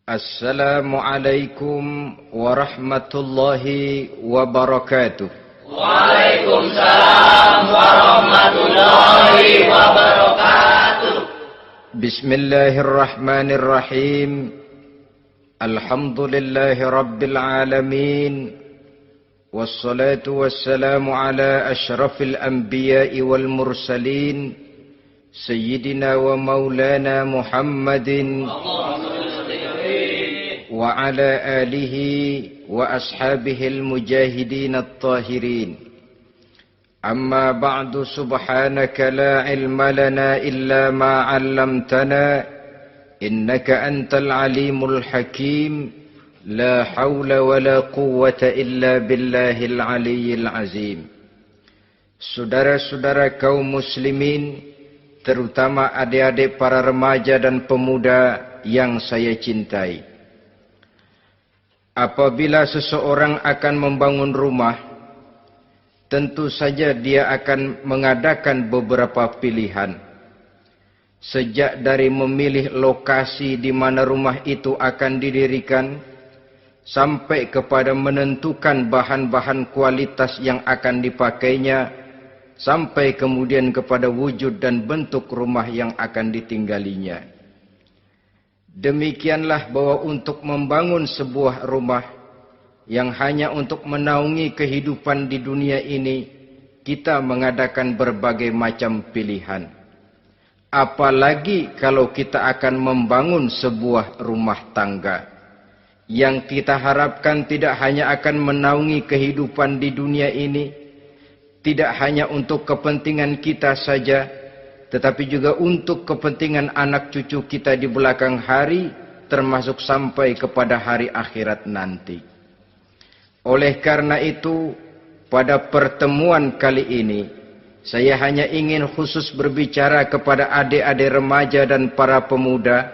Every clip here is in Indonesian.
Assalamualaikum warahmatullahi wabarakatuh. Waalaikumsalam warahmatullahi wabarakatuh. Bismillahirrahmanirrahim. Alhamdulillahi rabbil alamin. Wassalatu wassalamu ala ashrafil anbiya'i wal mursalin. Sayyidina wa maulana Muhammadin wa ala alihi wa ashabihil mujahidin at-tahirin. Amma ba'du, subhanaka la ilma lana illa ma 'allamtana innaka antal alimul hakim. La hawla wa la quwwata illa billahil aliyyil azim. Saudara-saudara kaum muslimin, terutama adik-adik para remaja dan pemuda yang saya cintai. Apabila seseorang akan membangun rumah, tentu saja dia akan mengadakan beberapa pilihan. Sejak dari memilih lokasi di mana rumah itu akan didirikan, sampai kepada menentukan bahan-bahan kualitas yang akan dipakainya, sampai kemudian kepada wujud dan bentuk rumah yang akan ditinggalinya. Demikianlah bahwa untuk membangun sebuah rumah yang hanya untuk menaungi kehidupan di dunia ini, kita mengadakan berbagai macam pilihan. Apalagi kalau kita akan membangun sebuah rumah tangga yang kita harapkan tidak hanya akan menaungi kehidupan di dunia ini, tidak hanya untuk kepentingan kita saja, tetapi juga untuk kepentingan anak cucu kita di belakang hari, termasuk sampai kepada hari akhirat nanti. Oleh karena itu, pada pertemuan kali ini, saya hanya ingin khusus berbicara kepada adik-adik remaja dan para pemuda,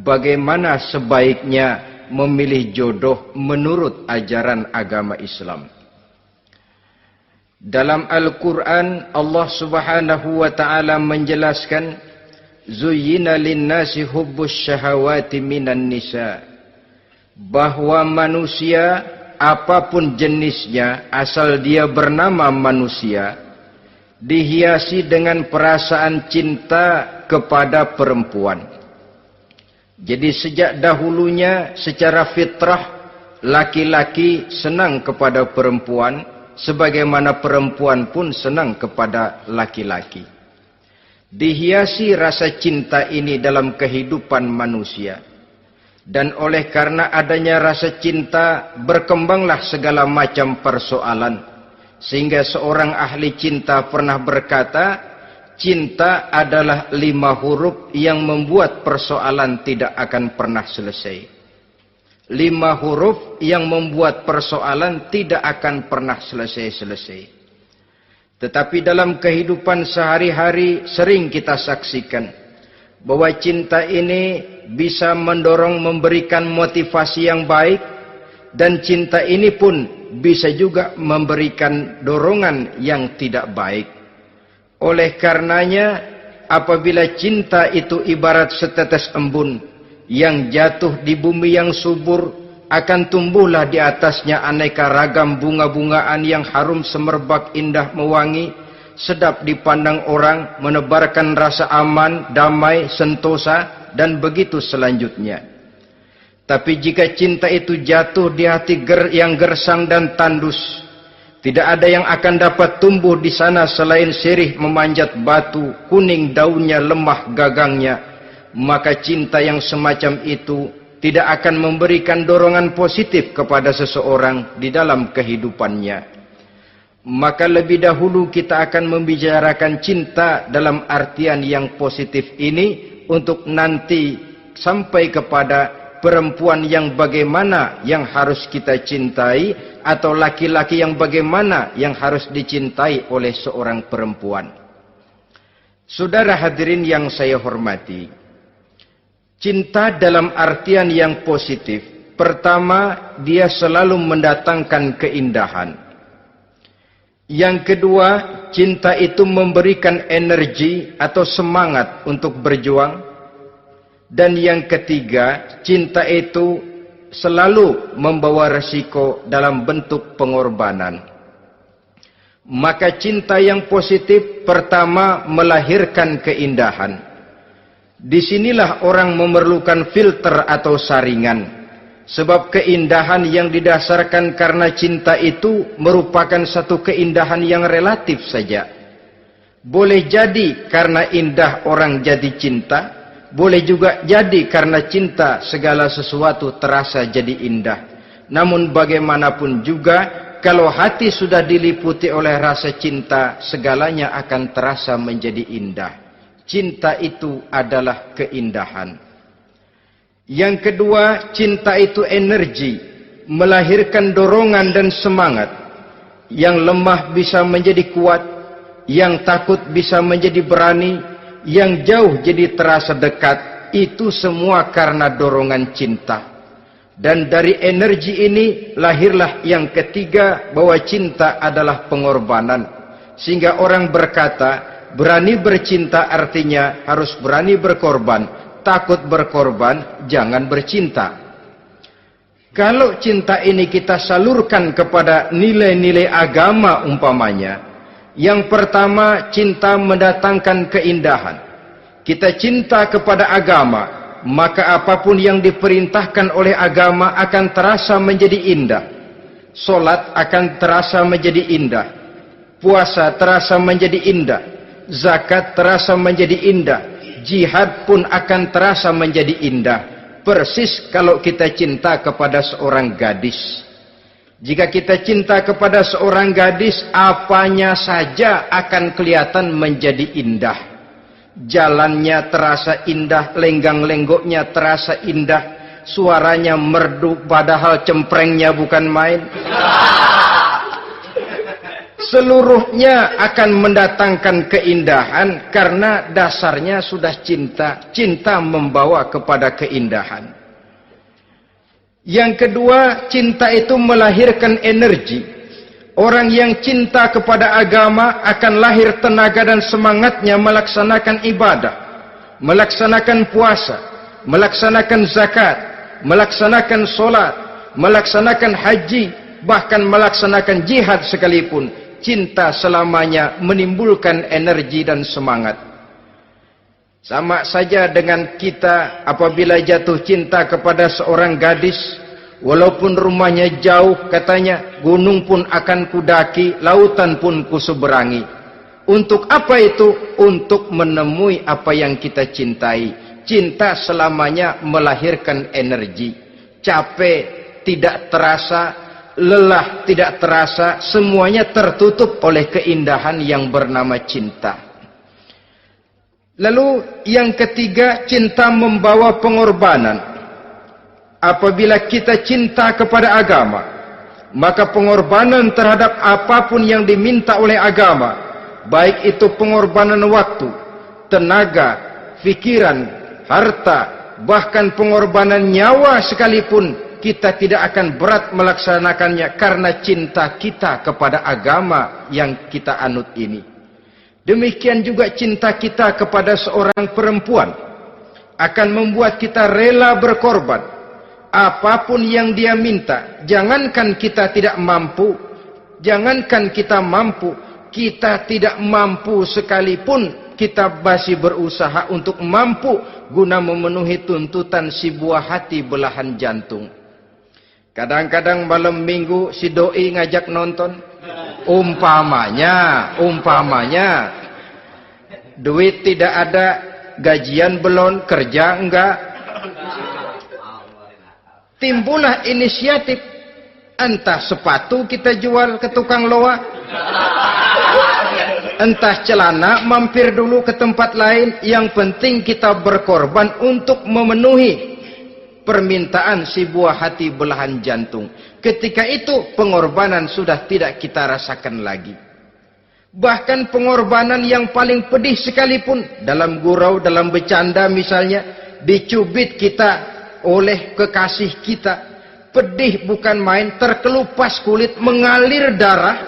bagaimana sebaiknya memilih jodoh menurut ajaran agama Islam. Dalam Al-Quran, Allah subhanahu wa ta'ala menjelaskan, Zuyyina linnasi hubbus syahawati minan nisa. Bahwa manusia, apapun jenisnya, asal dia bernama manusia, dihiasi dengan perasaan cinta kepada perempuan. Jadi sejak dahulunya, secara fitrah, laki-laki senang kepada perempuan, sebagaimana perempuan pun senang kepada laki-laki. Dihiasi rasa cinta ini dalam kehidupan manusia. Dan oleh karena adanya rasa cinta, berkembanglah segala macam persoalan. Sehingga seorang ahli cinta pernah berkata, cinta adalah 5 huruf yang membuat persoalan tidak akan pernah selesai. 5 huruf yang membuat persoalan tidak akan pernah selesai-selesai. Tetapi dalam kehidupan sehari-hari sering kita saksikan bahwa cinta ini bisa mendorong, memberikan motivasi yang baik, dan cinta ini pun bisa juga memberikan dorongan yang tidak baik. Oleh karenanya, apabila cinta itu ibarat setetes embun yang jatuh di bumi yang subur, akan tumbuhlah di atasnya aneka ragam bunga-bungaan yang harum semerbak, indah, mewangi, sedap dipandang orang, menebarkan rasa aman, damai, sentosa, dan begitu selanjutnya. Tapi jika cinta itu jatuh di hati yang gersang dan tandus, tidak ada yang akan dapat tumbuh di sana selain sirih memanjat batu, kuning daunnya, lemah gagangnya. Maka cinta yang semacam itu tidak akan memberikan dorongan positif kepada seseorang di dalam kehidupannya. Maka lebih dahulu kita akan membicarakan cinta dalam artian yang positif ini, untuk nanti sampai kepada perempuan yang bagaimana yang harus kita cintai, atau laki-laki yang bagaimana yang harus dicintai oleh seorang perempuan. Saudara hadirin yang saya hormati, cinta dalam artian yang positif, pertama, dia selalu mendatangkan keindahan. Yang kedua, cinta itu memberikan energi atau semangat untuk berjuang. Dan yang ketiga, cinta itu selalu membawa resiko dalam bentuk pengorbanan. Maka cinta yang positif pertama melahirkan keindahan. Disinilah orang memerlukan filter atau saringan. Sebab keindahan yang didasarkan karena cinta itu merupakan satu keindahan yang relatif saja. Boleh jadi karena indah orang jadi cinta, boleh juga jadi karena cinta segala sesuatu terasa jadi indah. Namun bagaimanapun juga, kalau hati sudah diliputi oleh rasa cinta, segalanya akan terasa menjadi indah. Cinta itu adalah keindahan. Yang kedua, cinta itu energi, melahirkan dorongan dan semangat. Yang lemah bisa menjadi kuat, yang takut bisa menjadi berani, yang jauh jadi terasa dekat. Itu semua karena dorongan cinta. Dan dari energi ini lahirlah yang ketiga, bahwa cinta adalah pengorbanan. Sehingga orang berkata, berani bercinta artinya harus berani berkorban. Takut berkorban, jangan bercinta. Kalau cinta ini kita salurkan kepada nilai-nilai agama umpamanya, yang pertama, cinta mendatangkan keindahan. Kita cinta kepada agama, maka apapun yang diperintahkan oleh agama akan terasa menjadi indah. Solat akan terasa menjadi indah. Puasa terasa menjadi indah. Zakat terasa menjadi indah. Jihad pun akan terasa menjadi indah. Persis kalau kita cinta kepada seorang gadis. Jika kita cinta kepada seorang gadis, apanya saja akan kelihatan menjadi indah. Jalannya terasa indah, lenggang-lenggoknya terasa indah, suaranya merdu padahal cemprengnya bukan main. Seluruhnya akan mendatangkan keindahan karena dasarnya sudah cinta. Cinta membawa kepada keindahan. Yang kedua, cinta itu melahirkan energi. Orang yang cinta kepada agama akan lahir tenaga dan semangatnya melaksanakan ibadah, melaksanakan puasa, melaksanakan zakat, melaksanakan solat, melaksanakan haji, bahkan melaksanakan jihad sekalipun. Cinta selamanya menimbulkan energi dan semangat. Sama saja dengan kita apabila jatuh cinta kepada seorang gadis, walaupun rumahnya jauh, katanya, gunung pun akan kudaki, lautan pun kuseberangi. Untuk apa itu? Untuk menemui apa yang kita cintai. Cinta selamanya melahirkan energi. Capek tidak terasa, lelah tidak terasa, semuanya tertutup oleh keindahan yang bernama cinta. Lalu yang ketiga, cinta membawa pengorbanan. Apabila kita cinta kepada agama, maka pengorbanan terhadap apapun yang diminta oleh agama, baik itu pengorbanan waktu, tenaga, pikiran, harta, bahkan pengorbanan nyawa sekalipun, kita tidak akan berat melaksanakannya karena cinta kita kepada agama yang kita anut ini. Demikian juga cinta kita kepada seorang perempuan akan membuat kita rela berkorban. Apapun yang dia minta, jangankan kita tidak mampu, kita tidak mampu sekalipun, kita masih berusaha untuk mampu guna memenuhi tuntutan si buah hati belahan jantung. Kadang-kadang malam minggu si doi ngajak nonton. Umpamanya duit tidak ada, gajian belum, kerja enggak. Timbullah inisiatif, entah sepatu kita jual ke tukang loa, entah celana mampir dulu ke tempat lain. Yang penting kita berkorban untuk memenuhi permintaan si buah hati belahan jantung. Ketika itu pengorbanan sudah tidak kita rasakan lagi. Bahkan pengorbanan yang paling pedih sekalipun, dalam gurau, dalam bercanda misalnya, dicubit kita oleh kekasih kita, pedih bukan main, terkelupas kulit, mengalir darah,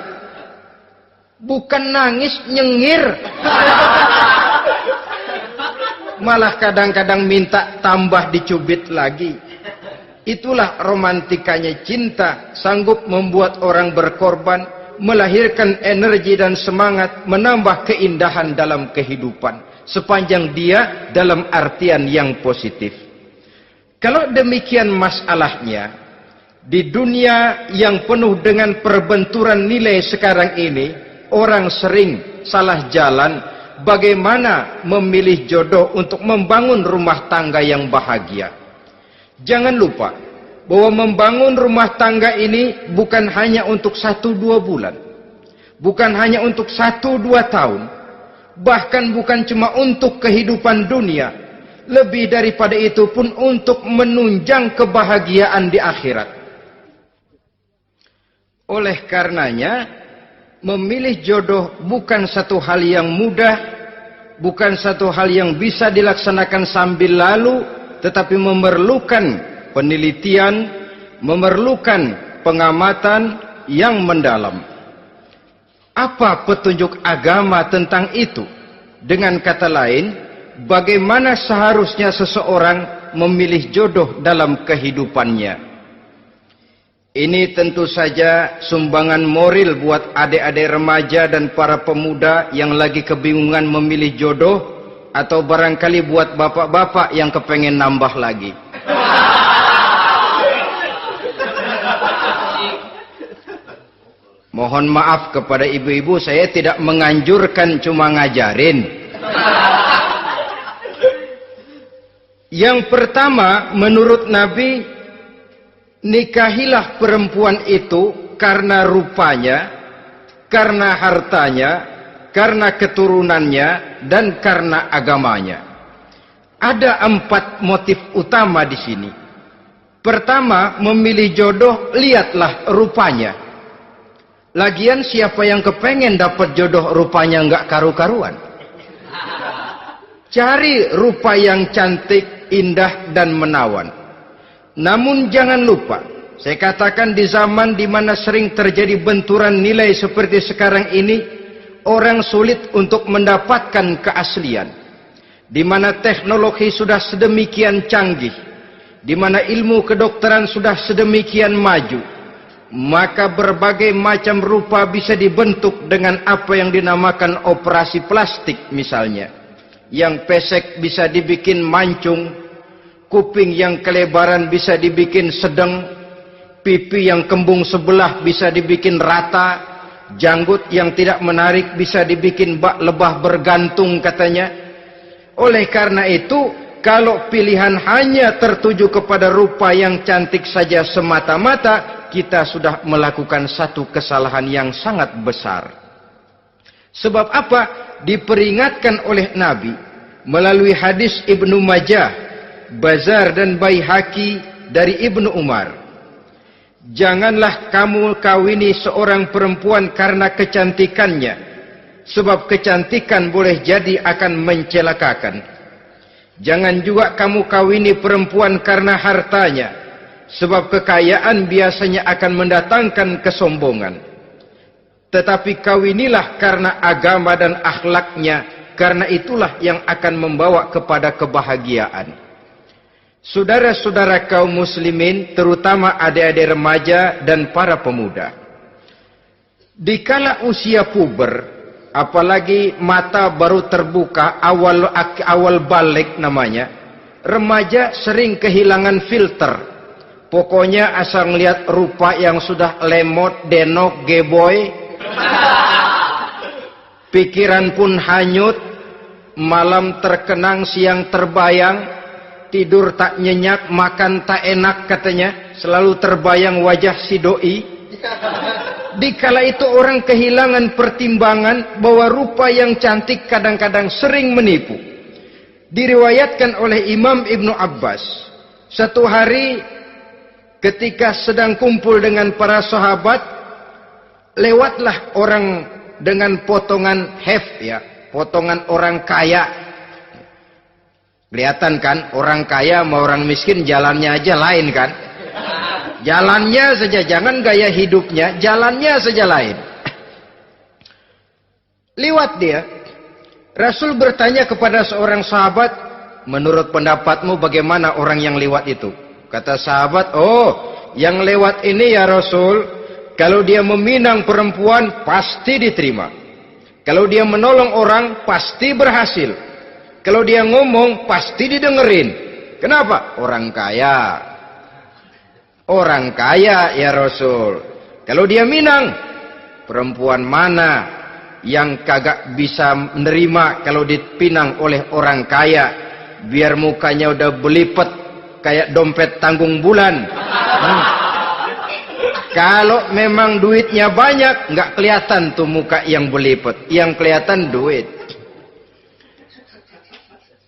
bukan nangis, nyengir. malah kadang-kadang minta tambah dicubit lagi. Itulah romantikanya cinta, sanggup membuat orang berkorban, melahirkan energi dan semangat, menambah keindahan dalam kehidupan, sepanjang dia dalam artian yang positif. Kalau demikian masalahnya, di dunia yang penuh dengan perbenturan nilai sekarang ini, orang sering salah jalan bagaimana memilih jodoh untuk membangun rumah tangga yang bahagia. Jangan lupa bahwa membangun rumah tangga ini bukan hanya untuk 1-2 bulan, bukan hanya untuk 1-2 tahun, bahkan bukan cuma untuk kehidupan dunia, lebih daripada itu pun untuk menunjang kebahagiaan di akhirat. Oleh karenanya, memilih jodoh bukan satu hal yang mudah, bukan satu hal yang bisa dilaksanakan sambil lalu, tetapi memerlukan penelitian, memerlukan pengamatan yang mendalam. Apa petunjuk agama tentang itu? Dengan kata lain, bagaimana seharusnya seseorang memilih jodoh dalam kehidupannya? Ini tentu saja sumbangan moral buat adik-adik remaja dan para pemuda yang lagi kebingungan memilih jodoh, atau barangkali buat bapak-bapak yang kepengen nambah lagi. Mohon maaf kepada ibu-ibu, saya tidak menganjurkan, cuma ngajarin. Yang pertama, menurut Nabi, nikahilah perempuan itu karena rupanya, karena hartanya, karena keturunannya, dan karena agamanya. Ada 4 motif utama di sini. Pertama, memilih jodoh, lihatlah rupanya. Lagian siapa yang kepengen dapat jodoh rupanya nggak karu-karuan? Cari rupa yang cantik, indah, dan menawan. Namun jangan lupa, saya katakan di zaman di mana sering terjadi benturan nilai seperti sekarang ini, orang sulit untuk mendapatkan keaslian. Di mana teknologi sudah sedemikian canggih, di mana ilmu kedokteran sudah sedemikian maju, maka berbagai macam rupa bisa dibentuk dengan apa yang dinamakan operasi plastik misalnya. Yang pesek bisa dibikin mancung, kuping yang kelebaran bisa dibikin sedang, pipi yang kembung sebelah bisa dibikin rata, janggut yang tidak menarik bisa dibikin bak lebah bergantung katanya. Oleh karena itu, kalau pilihan hanya tertuju kepada rupa yang cantik saja semata-mata, kita sudah melakukan satu kesalahan yang sangat besar. Sebab apa? Diperingatkan oleh Nabi melalui hadis Ibnu Majah, Bazar dan Baihaqi dari Ibnu Umar. Janganlah kamu kawini seorang perempuan karena kecantikannya, sebab kecantikan boleh jadi akan mencelakakan. Jangan juga kamu kawini perempuan karena hartanya, sebab kekayaan biasanya akan mendatangkan kesombongan. Tetapi kawinilah karena agama dan akhlaknya, karena itulah yang akan membawa kepada kebahagiaan. Saudara-saudara kaum muslimin, terutama adik-adik remaja dan para pemuda, dikala usia puber, apalagi mata baru terbuka, awal balik namanya, remaja sering kehilangan filter. Pokoknya asal ngelihat rupa yang sudah lemot, denok, geboy, pikiran pun hanyut, malam terkenang, siang terbayang, tidur tak nyenyak, makan tak enak katanya, selalu terbayang wajah si doi. Dikala itu orang kehilangan pertimbangan bahwa rupa yang cantik kadang-kadang sering menipu. Diriwayatkan oleh Imam Ibnu Abbas, satu hari ketika sedang kumpul dengan para sahabat, lewatlah orang dengan potongan potongan orang kaya. Kelihatan kan, orang kaya sama orang miskin jalannya aja lain kan. Jalannya saja, jangan gaya hidupnya, jalannya saja lain. Liwat dia. Rasul bertanya kepada seorang sahabat, menurut pendapatmu bagaimana orang yang lewat itu? Kata sahabat, oh, yang lewat ini ya Rasul, kalau dia meminang perempuan pasti diterima. Kalau dia menolong orang pasti berhasil. Kalau dia ngomong pasti didengerin. Kenapa? Orang kaya. Orang kaya ya Rasul. Kalau dia minang, perempuan mana yang kagak bisa menerima kalau dipinang oleh orang kaya, biar mukanya udah belipet kayak dompet tanggung bulan. Kalau memang duitnya banyak, nggak kelihatan tuh muka yang belipet, yang kelihatan duit.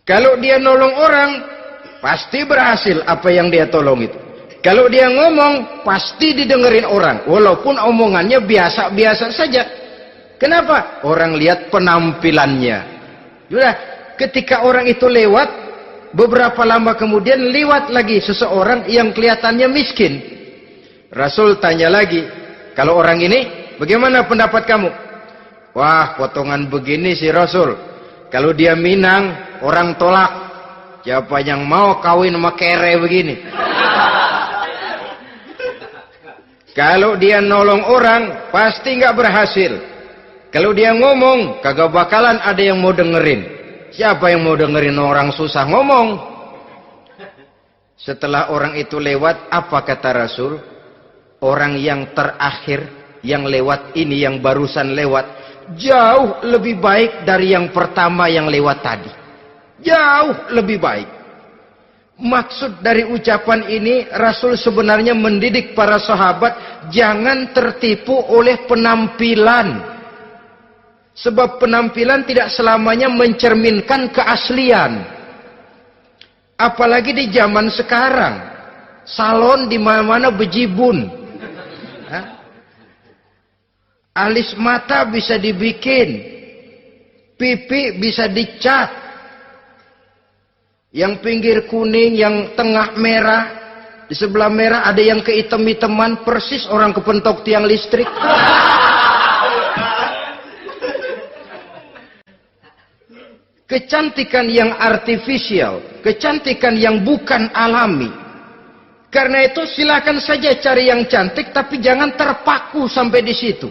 Kalau dia nolong orang, pasti berhasil apa yang dia tolong itu. Kalau dia ngomong, pasti didengerin orang, walaupun omongannya biasa-biasa saja. Kenapa? Orang lihat penampilannya. Sudah, ketika orang itu lewat, beberapa lama kemudian lewat lagi seseorang yang kelihatannya miskin. Rasul tanya lagi, kalau orang ini, bagaimana pendapat kamu? Wah, potongan begini sih Rasul. Kalau dia minang, orang tolak. Siapa yang mau kawin sama kere begini? Kalau dia nolong orang, pasti nggak berhasil. Kalau dia ngomong, kagak bakalan ada yang mau dengerin. Siapa yang mau dengerin orang susah ngomong? Setelah orang itu lewat, apa kata Rasul? Orang yang terakhir, yang lewat ini, yang barusan lewat, jauh lebih baik dari yang pertama yang lewat tadi. Jauh lebih baik. Maksud dari ucapan ini, Rasul sebenarnya mendidik para sahabat jangan tertipu oleh penampilan. Sebab penampilan tidak selamanya mencerminkan keaslian. Apalagi di zaman sekarang, salon di mana-mana bejibun. Alis mata bisa dibikin, pipi bisa dicat. Yang pinggir kuning, yang tengah merah, di sebelah merah ada yang kehitam-hitaman, persis orang kepentok tiang listrik. Kecantikan yang artifisial, kecantikan yang bukan alami. Karena itu silakan saja cari yang cantik, tapi jangan terpaku sampai di situ.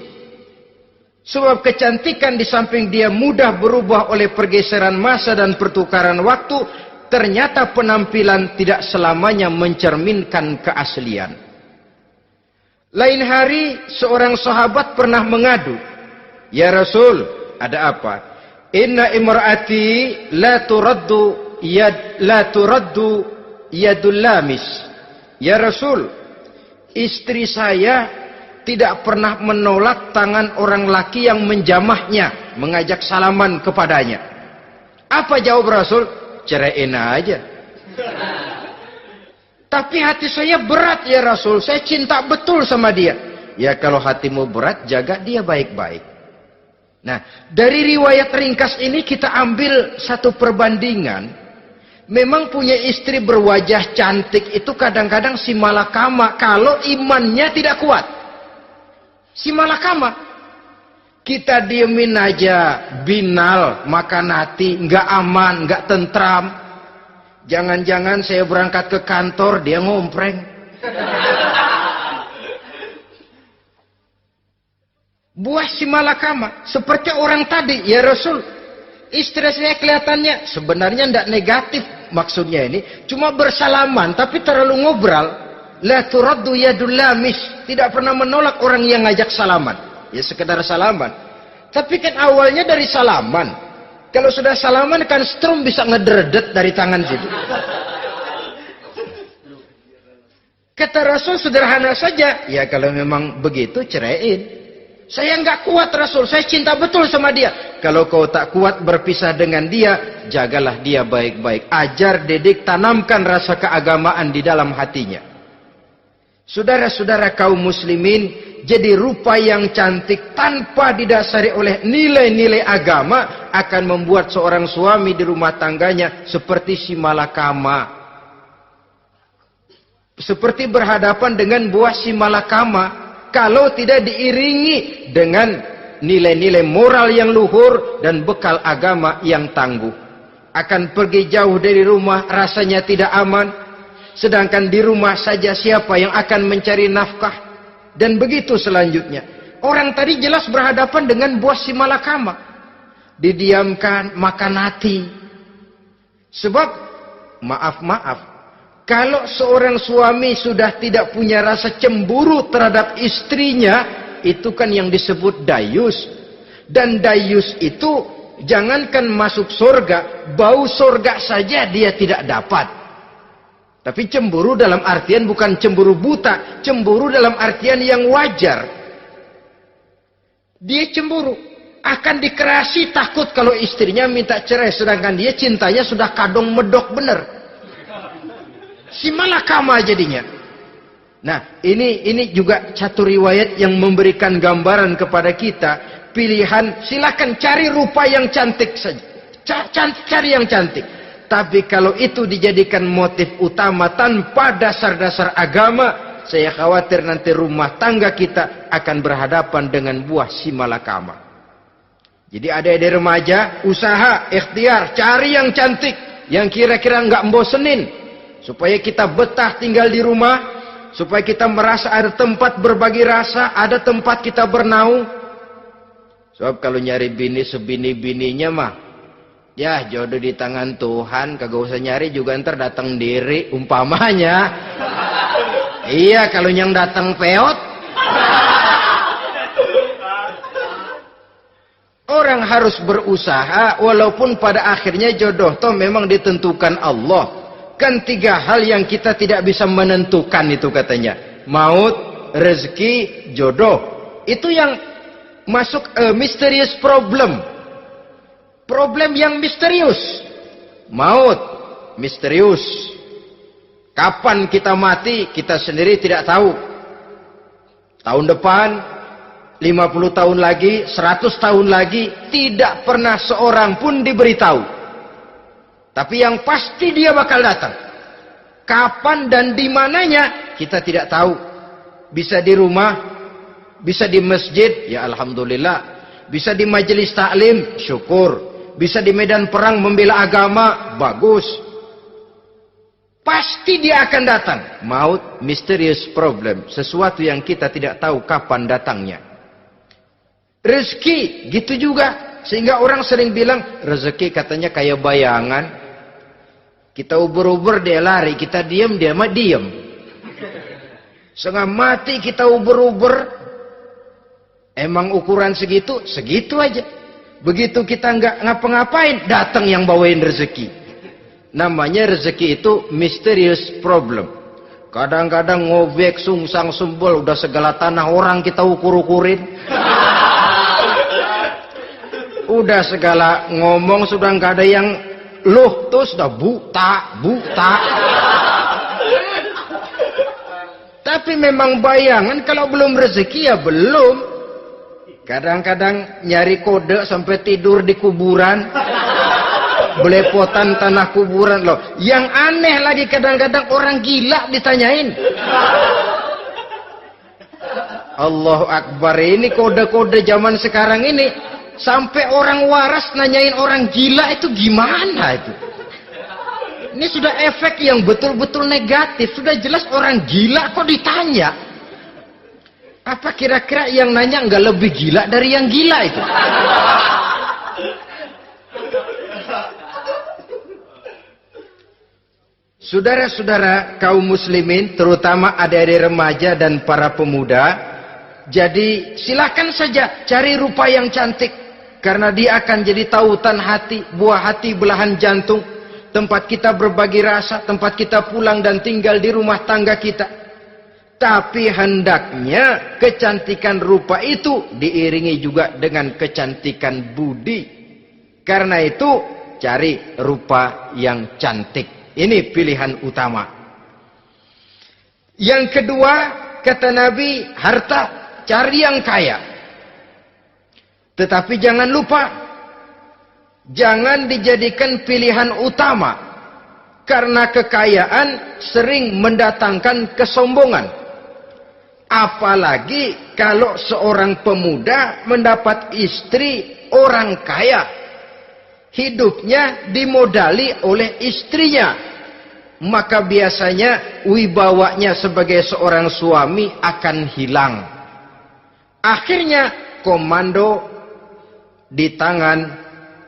Sebab kecantikan di samping dia mudah berubah oleh pergeseran masa dan pertukaran waktu, ternyata penampilan tidak selamanya mencerminkan keaslian. Lain hari seorang sahabat pernah mengadu, "Ya Rasul, ada apa? Inna imraati la turaddu yadul lamis." Ya Rasul, istri saya tidak pernah menolak tangan orang laki yang menjamahnya, mengajak salaman kepadanya. Apa jawab Rasul? Ceraiin aja. Tapi hati saya berat ya Rasul, saya cinta betul sama dia. Ya kalau hatimu berat, jaga dia baik-baik. Nah, dari riwayat ringkas ini kita ambil satu perbandingan. Memang punya istri berwajah cantik itu kadang-kadang si malakama kalau imannya tidak kuat. Si malakama. Kita diemin aja, binal, makan hati, nggak aman, nggak tentram. Jangan-jangan saya berangkat ke kantor, dia ngompreng. Buah si malakama, seperti orang tadi, ya Rasul. Istri saya kelihatannya sebenarnya tidak negatif maksudnya ini, cuma bersalaman, tapi terlalu ngobrol. La turaddu yadul lamis, tidak pernah menolak orang yang ngajak salaman. Ya sekedar salaman. Tapi kan awalnya dari salaman. Kalau sudah salaman kan strum bisa ngederdet dari tangan situ. Kata Rasul sederhana saja. Ya kalau memang begitu ceraiin. Saya nggak kuat Rasul. Saya cinta betul sama dia. Kalau kau tak kuat berpisah dengan dia, jagalah dia baik-baik. Ajar, didik, tanamkan rasa keagamaan di dalam hatinya. Saudara-saudara kaum muslimin, jadi rupa yang cantik tanpa didasari oleh nilai-nilai agama akan membuat seorang suami di rumah tangganya seperti si malakama. Seperti berhadapan dengan buah si malakama kalau tidak diiringi dengan nilai-nilai moral yang luhur dan bekal agama yang tangguh. akan pergi jauh dari rumah rasanya tidak aman, sedangkan di rumah saja siapa yang akan mencari nafkah, dan begitu selanjutnya. Orang tadi jelas berhadapan dengan buah si malakama, didiamkan, makan hati. Sebab maaf, kalau seorang suami sudah tidak punya rasa cemburu terhadap istrinya, itu kan yang disebut dayus. Dan dayus itu jangankan masuk surga, bau surga saja dia tidak dapat. Tapi cemburu dalam artian bukan cemburu buta, cemburu dalam artian yang wajar. Dia cemburu, akan dikerasi takut kalau istrinya minta cerai, sedangkan dia cintanya sudah kadong medok bener. Si malakama jadinya. Nah, ini juga satu riwayat yang memberikan gambaran kepada kita. Pilihan, silakan cari rupa yang cantik saja. Cari yang cantik. Tapi kalau itu dijadikan motif utama tanpa dasar-dasar agama, saya khawatir nanti rumah tangga kita akan berhadapan dengan buah si malakama. Jadi adik-adik remaja, usaha, ikhtiar, cari yang cantik, yang kira-kira nggak membosenin, supaya kita betah tinggal di rumah, supaya kita merasa ada tempat berbagi rasa, ada tempat kita bernaung. Sebab kalau nyari bini sebini-bininya mah, ya jodoh di tangan Tuhan, kagak usah nyari juga ntar datang diri, umpamanya. Iya, kalau yang datang peot. Orang harus berusaha, walaupun pada akhirnya jodoh toh memang ditentukan Allah. Kan 3 hal yang kita tidak bisa menentukan itu katanya. Maut, rezeki, jodoh. Itu yang masuk mysterious problem. Problem yang misterius. Maut, misterius. Kapan kita mati, kita sendiri tidak tahu. Tahun depan, 50 tahun lagi, 100 tahun lagi, tidak pernah seorang pun diberitahu. Tapi yang pasti dia bakal datang. Kapan dan di mananya kita tidak tahu. Bisa di rumah, bisa di masjid, ya alhamdulillah. Bisa di majelis taklim, syukur. Bisa di medan perang membela agama, bagus. Pasti dia akan datang. Maut, mysterious problem. Sesuatu yang kita tidak tahu kapan datangnya. Rezeki, gitu juga. Sehingga orang sering bilang, rezeki katanya kayak bayangan. Kita uber-uber dia lari, kita diam dia mah diam. Setengah mati kita uber-uber. Emang ukuran segitu, segitu aja. Begitu kita nggak ngapa-ngapain, datang yang bawain rezeki. Namanya rezeki itu mysterious problem. Kadang-kadang ngobek, sungsang, sumbul, udah segala tanah orang kita ukur-ukurin. Udah segala ngomong sudah nggak ada yang loh, tuh sudah buta. Tapi memang bayangan, kalau belum rezeki ya belum. Kadang-kadang nyari kode sampai tidur di kuburan. Belepotan tanah kuburan loh. Yang aneh lagi kadang-kadang orang gila ditanyain. Allahu Akbar, ini kode-kode zaman sekarang ini. Sampai orang waras nanyain orang gila itu gimana itu? Ini sudah efek yang betul-betul negatif. Sudah jelas orang gila kok ditanya. Apa kira-kira yang nanya nggak lebih gila dari yang gila itu? Saudara-saudara kaum muslimin, terutama adik-adik remaja dan para pemuda, jadi silakan saja cari rupa yang cantik. Karena dia akan jadi tautan hati, buah hati belahan jantung. Tempat kita berbagi rasa, tempat kita pulang dan tinggal di rumah tangga kita. Tapi hendaknya kecantikan rupa itu diiringi juga dengan kecantikan budi. Karena itu cari rupa yang cantik. Ini pilihan utama. Yang kedua, kata Nabi, harta, cari yang kaya. Tetapi jangan lupa, jangan dijadikan pilihan utama. Karena kekayaan sering mendatangkan kesombongan. Apalagi kalau seorang pemuda mendapat istri orang kaya. hidupnya dimodali oleh istrinya, maka biasanya wibawanya sebagai seorang suami akan hilang. Akhirnya komando di tangan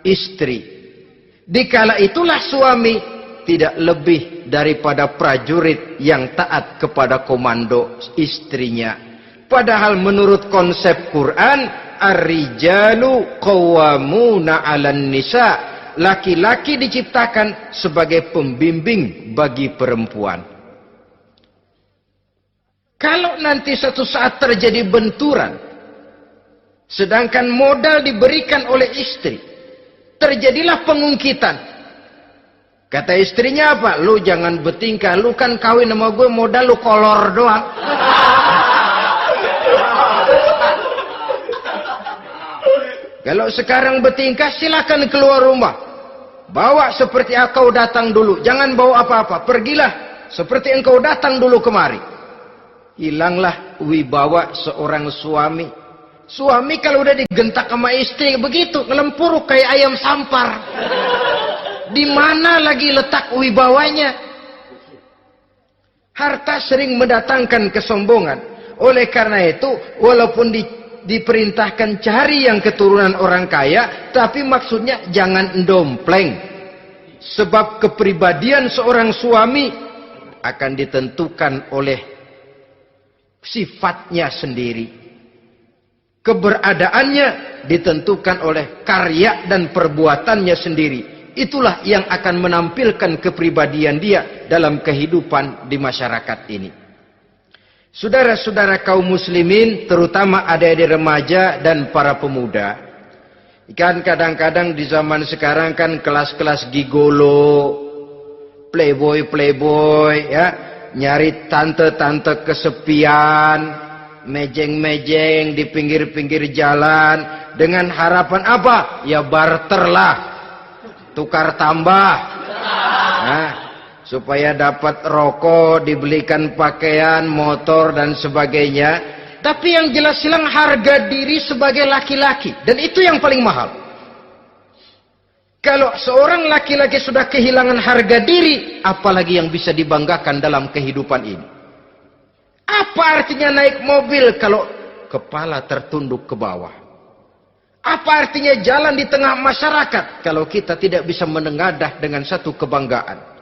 istri. Dikala itulah suami tidak lebih daripada prajurit yang taat kepada komando istrinya. Padahal menurut konsep Quran, ar-rijalu qawwamuna 'alan nisa, laki-laki diciptakan sebagai pembimbing bagi perempuan. Kalau nanti suatu saat terjadi benturan, sedangkan modal diberikan oleh istri, terjadilah pengungkitan. Kata istrinya apa? Lu jangan bertingkah, lu kan kawin sama gue modal lu kolor doang. Kalau sekarang bertingkah, silakan keluar rumah. Bawa seperti engkau datang dulu. Jangan bawa apa-apa. Pergilah seperti engkau datang dulu kemari. Hilanglah wibawa seorang suami. Suami kalau udah digentak sama istri begitu, ngelempuruk kayak ayam sampar. Di mana lagi letak wibawanya? Harta sering mendatangkan kesombongan. Oleh karena itu, walaupun diperintahkan cari yang keturunan orang kaya, tapi maksudnya jangan dompleng. Sebab kepribadian seorang suami akan ditentukan oleh sifatnya sendiri. Keberadaannya ditentukan oleh karya dan perbuatannya sendiri. Itulah yang akan menampilkan kepribadian dia dalam kehidupan di masyarakat ini. Saudara-saudara kaum muslimin, terutama adik-adik remaja dan para pemuda, kan kadang-kadang di zaman sekarang kan kelas-kelas gigolo, playboy ya, nyari tante-tante kesepian, mejeng-mejeng di pinggir-pinggir jalan dengan harapan apa? Ya barterlah, tukar tambah. Nah, supaya dapat rokok, dibelikan pakaian, motor dan sebagainya. Tapi yang jelas hilang harga diri sebagai laki-laki, dan itu yang paling mahal. Kalau seorang laki-laki sudah kehilangan harga diri, apalagi yang bisa dibanggakan dalam kehidupan ini? Apa artinya naik mobil kalau kepala tertunduk ke bawah? Apa artinya jalan di tengah masyarakat kalau kita tidak bisa menengadah dengan satu kebanggaan?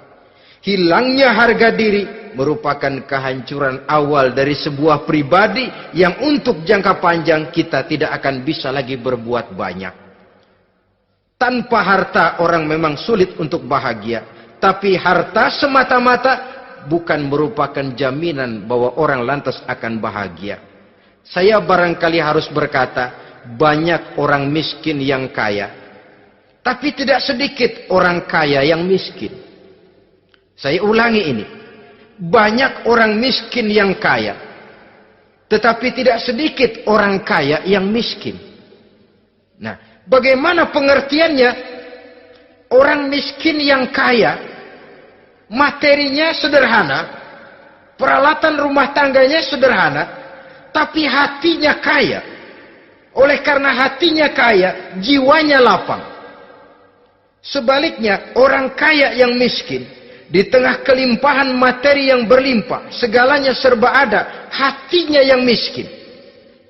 Hilangnya harga diri merupakan kehancuran awal dari sebuah pribadi yang untuk jangka panjang kita tidak akan bisa lagi berbuat banyak. Tanpa harta orang memang sulit untuk bahagia. Tapi harta semata-mata bukan merupakan jaminan bahwa orang lantas akan bahagia. Saya barangkali harus berkata, banyak orang miskin yang kaya. Tapi tidak sedikit orang kaya yang miskin. Saya ulangi ini. Banyak orang miskin yang kaya. Tetapi tidak sedikit orang kaya yang miskin. Nah, bagaimana pengertiannya? Orang miskin yang kaya, materinya sederhana, peralatan rumah tangganya sederhana, tapi hatinya kaya. Oleh karena hatinya kaya, jiwanya lapang. Sebaliknya, orang kaya yang miskin, di tengah kelimpahan materi yang berlimpah, segalanya serba ada, hatinya yang miskin.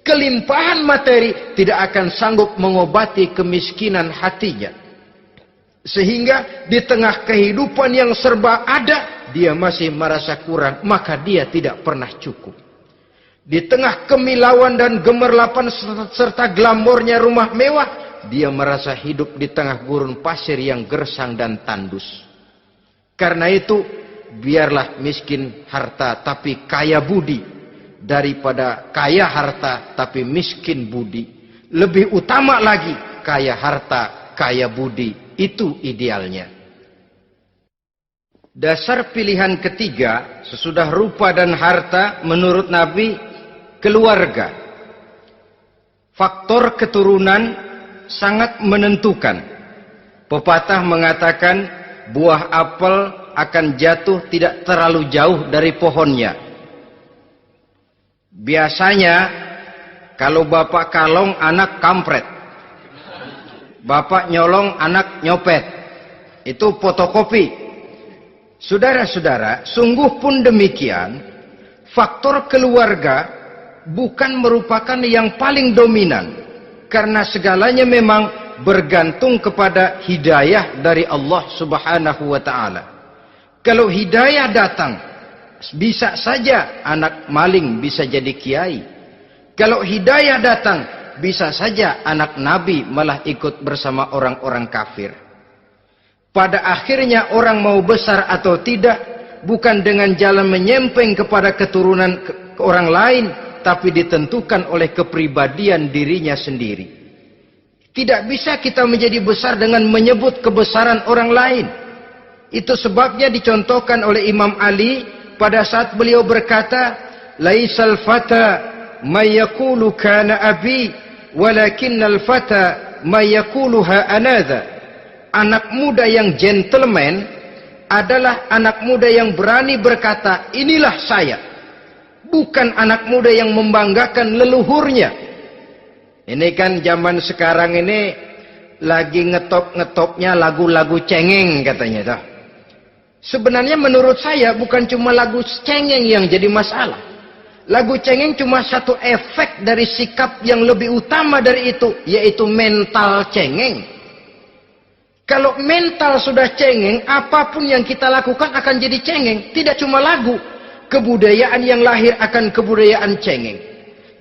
Kelimpahan materi tidak akan sanggup mengobati kemiskinan hatinya. Sehingga di tengah kehidupan yang serba ada, dia masih merasa kurang, maka dia tidak pernah cukup. Di tengah kemilauan dan gemerlapan serta glamornya rumah mewah, dia merasa hidup di tengah gurun pasir yang gersang dan tandus. Karena itu, biarlah miskin harta tapi kaya budi, daripada kaya harta tapi miskin budi. Lebih utama lagi, kaya harta, kaya budi. Itu idealnya. Dasar pilihan ketiga, sesudah rupa dan harta, menurut Nabi, keluarga. Faktor keturunan sangat menentukan. Pepatah mengatakan, buah apel akan jatuh tidak terlalu jauh dari pohonnya. Biasanya kalau bapak kalong, anak kampret. Bapak nyolong, anak nyopet. Itu fotokopi. Saudara-saudara, sungguh pun demikian, faktor keluarga bukan merupakan yang paling dominan. Karena segalanya memang bergantung kepada hidayah dari Allah Subhanahu wa ta'ala. Kalau hidayah datang, bisa saja anak maling bisa jadi kiai. Kalau hidayah datang, bisa saja anak Nabi malah ikut bersama orang-orang kafir. Pada akhirnya orang mau besar atau tidak, bukan dengan jalan menyempeng kepada keturunan orang lain, tapi ditentukan oleh kepribadian dirinya sendiri. Tidak bisa kita menjadi besar dengan menyebut kebesaran orang lain. Itu sebabnya dicontohkan oleh Imam Ali pada saat beliau berkata, "Laisal fata may yaqulu kana abi, walakinnal fata may yaquluha anadha." Anak muda yang gentleman adalah anak muda yang berani berkata, "Inilah saya." Bukan anak muda yang membanggakan leluhurnya. Ini kan zaman sekarang ini lagi ngetop-ngetopnya lagu-lagu cengeng katanya. Sebenarnya menurut saya bukan cuma lagu cengeng yang jadi masalah. Lagu cengeng cuma satu efek dari sikap yang lebih utama dari itu, yaitu mental cengeng. Kalau mental sudah cengeng, apapun yang kita lakukan akan jadi cengeng. Tidak cuma lagu, kebudayaan yang lahir akan kebudayaan cengeng.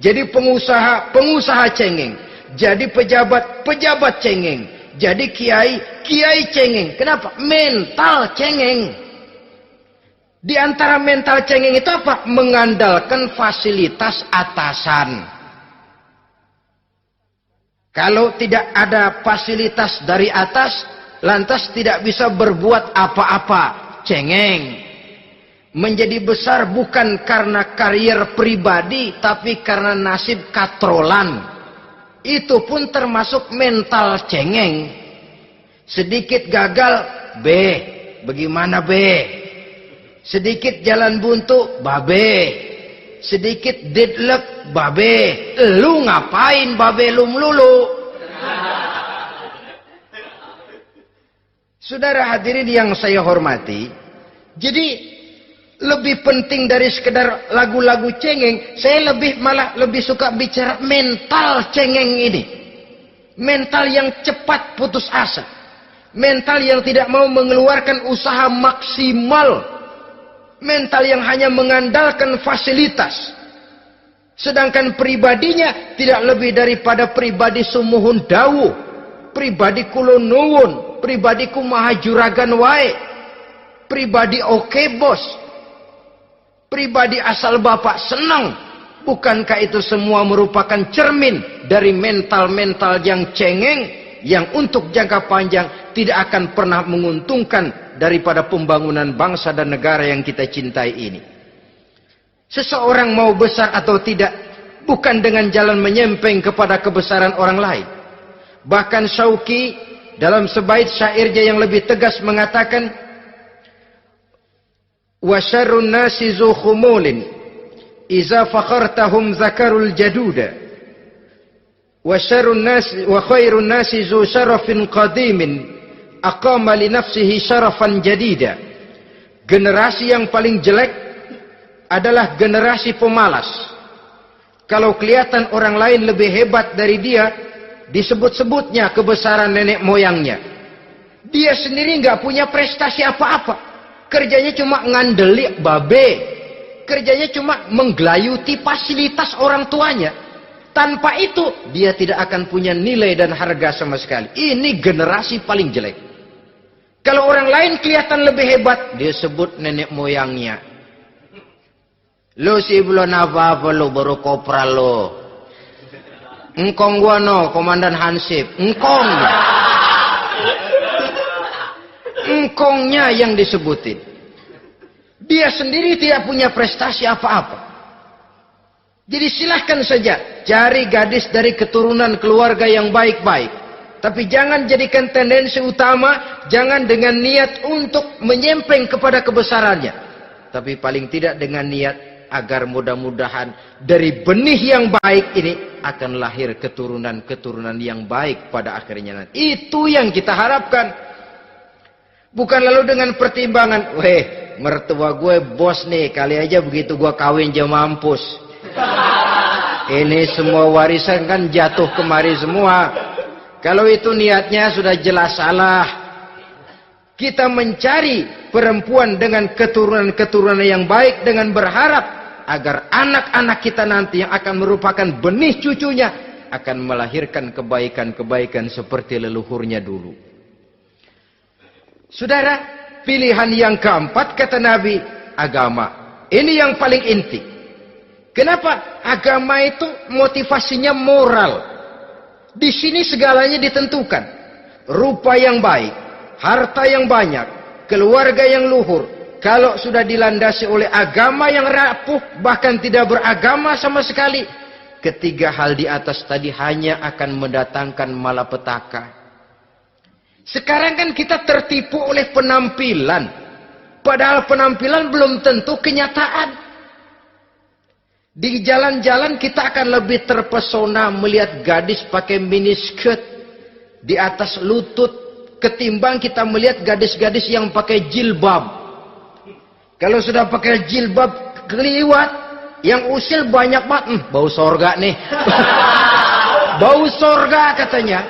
Jadi pengusaha cengeng. Jadi pejabat cengeng. Jadi kiai cengeng. Kenapa? Mental cengeng. Di antara mental cengeng itu apa? Mengandalkan fasilitas atasan. Kalau tidak ada fasilitas dari atas, lantas tidak bisa berbuat apa-apa, cengeng. Menjadi besar bukan karena karier pribadi, tapi karena nasib katrolan. Itu pun termasuk mental cengeng. Sedikit gagal, bagaimana sedikit jalan buntu, sedikit deadlock, lu ngapain lu melulu? Saudara hadirin yang saya hormati, jadi lebih penting dari sekedar lagu-lagu cengeng, saya malah lebih suka bicara mental cengeng ini. Mental yang cepat putus asa. Mental yang tidak mau mengeluarkan usaha maksimal. Mental yang hanya mengandalkan fasilitas. Sedangkan pribadinya tidak lebih daripada pribadi sumuhun dawu, pribadi kulonuwun, pribadi kumaha juragan wae, pribadi oke bos, pribadi asal bapak senang. Bukankah itu semua merupakan cermin dari mental-mental yang cengeng, yang untuk jangka panjang tidak akan pernah menguntungkan daripada pembangunan bangsa dan negara yang kita cintai ini. Seseorang mau besar atau tidak, bukan dengan jalan menyempeng kepada kebesaran orang lain. Bahkan Syauqi dalam sebait syairnya yang lebih tegas mengatakan, wa syarrun nasi zu khumulin iza fakhartahum zakarul jaduda wa syarrun nasi wa khairun nasi zu syarafin qadimin aqama li nafsihi syarafan jadida. Generasi yang paling jelek adalah generasi pemalas. Kalau kelihatan orang lain lebih hebat dari dia, disebut-sebutnya kebesaran nenek moyangnya. Dia sendiri nggak punya prestasi apa-apa. Kerjanya cuma ngandeli kerjanya cuma menggelayuti fasilitas orang tuanya. Tanpa itu dia tidak akan punya nilai dan harga sama sekali. Ini generasi paling jelek. Kalau orang lain kelihatan lebih hebat, dia sebut nenek moyangnya. Lo sih belum apa-apa lo, baru kopral lo. Engkong gua no, komandan Hansip. Engkongnya yang disebutin. Dia sendiri tidak punya prestasi apa-apa. Jadi silahkan saja cari gadis dari keturunan keluarga yang baik-baik. Tapi jangan jadikan tendensi utama, jangan dengan niat untuk menyempeng kepada kebesarannya. Tapi paling tidak dengan niat agar mudah-mudahan dari benih yang baik ini akan lahir keturunan-keturunan yang baik pada akhirnya nanti. Itu yang kita harapkan. Bukan lalu dengan pertimbangan, weh, mertua gue bos nih, kali aja begitu gue kawin aja mampus. Ini semua warisan kan jatuh kemari semua. Kalau itu niatnya sudah jelas salah. Kita mencari perempuan dengan keturunan-keturunan yang baik dengan berharap agar anak-anak kita nanti yang akan merupakan benih cucunya akan melahirkan kebaikan-kebaikan seperti leluhurnya dulu. Saudara, pilihan yang keempat kata Nabi, agama. Ini yang paling inti. Kenapa? Agama itu motivasinya moral. Di sini segalanya ditentukan. Rupa yang baik, harta yang banyak, keluarga yang luhur. Kalau sudah dilandasi oleh agama yang rapuh, bahkan tidak beragama sama sekali, ketiga hal di atas tadi hanya akan mendatangkan malapetaka. Sekarang kan kita tertipu oleh penampilan. Padahal penampilan belum tentu kenyataan. Di jalan-jalan kita akan lebih terpesona melihat gadis pakai miniskirt di atas lutut ketimbang kita melihat gadis-gadis yang pakai jilbab. Kalau sudah pakai jilbab keliwat, yang usil banyak banget, bau sorga nih. Bau sorga katanya.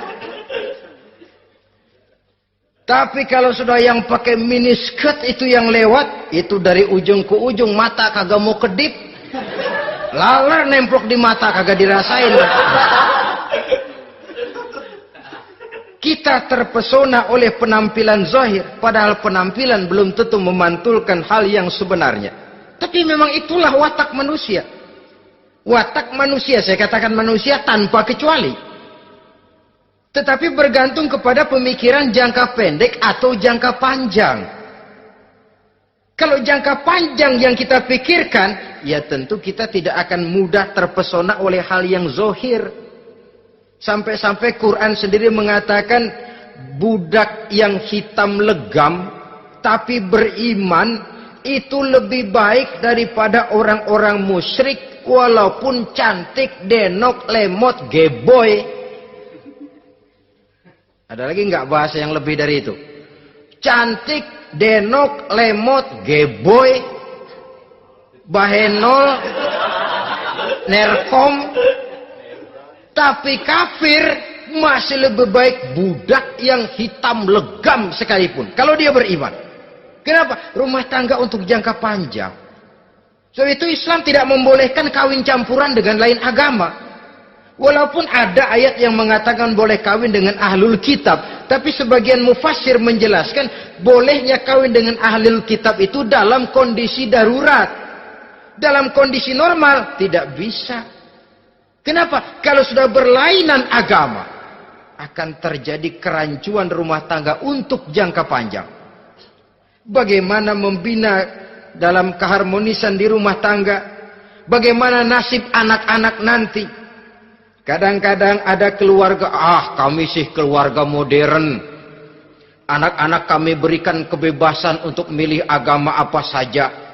Tapi kalau sudah yang pakai miniskirt itu yang lewat, itu dari ujung ke ujung mata kagak mau kedip. Laler nemplok di mata kagak dirasain. Kita terpesona oleh penampilan zahir, padahal penampilan belum tentu memantulkan hal yang sebenarnya. Tapi memang itulah watak manusia. Watak manusia, saya katakan manusia tanpa kecuali. Tetapi bergantung kepada pemikiran jangka pendek atau jangka panjang. Kalau jangka panjang yang kita pikirkan, ya tentu kita tidak akan mudah terpesona oleh hal yang zahir. Sampai-sampai Quran sendiri mengatakan budak yang hitam legam tapi beriman itu lebih baik daripada orang-orang musyrik walaupun cantik, denok, lemot, geboy. Ada lagi nggak bahasa yang lebih dari itu? Cantik, denok, lemot, geboy, bahenol, nerkom. Tapi kafir masih lebih baik budak yang hitam legam sekalipun. Kalau dia beriman. Kenapa? Rumah tangga untuk jangka panjang. Sebab itu Islam tidak membolehkan kawin campuran dengan lain agama. Walaupun ada ayat yang mengatakan boleh kawin dengan ahlul kitab. Tapi sebagian mufassir menjelaskan bolehnya kawin dengan ahlul kitab itu dalam kondisi darurat. Dalam kondisi normal tidak bisa. Kenapa? Kalau sudah berlainan agama, akan terjadi kerancuan rumah tangga untuk jangka panjang. Bagaimana membina dalam keharmonisan di rumah tangga? Bagaimana nasib anak-anak nanti? Kadang-kadang ada keluarga, kami sih keluarga modern. Anak-anak kami berikan kebebasan untuk milih agama apa saja.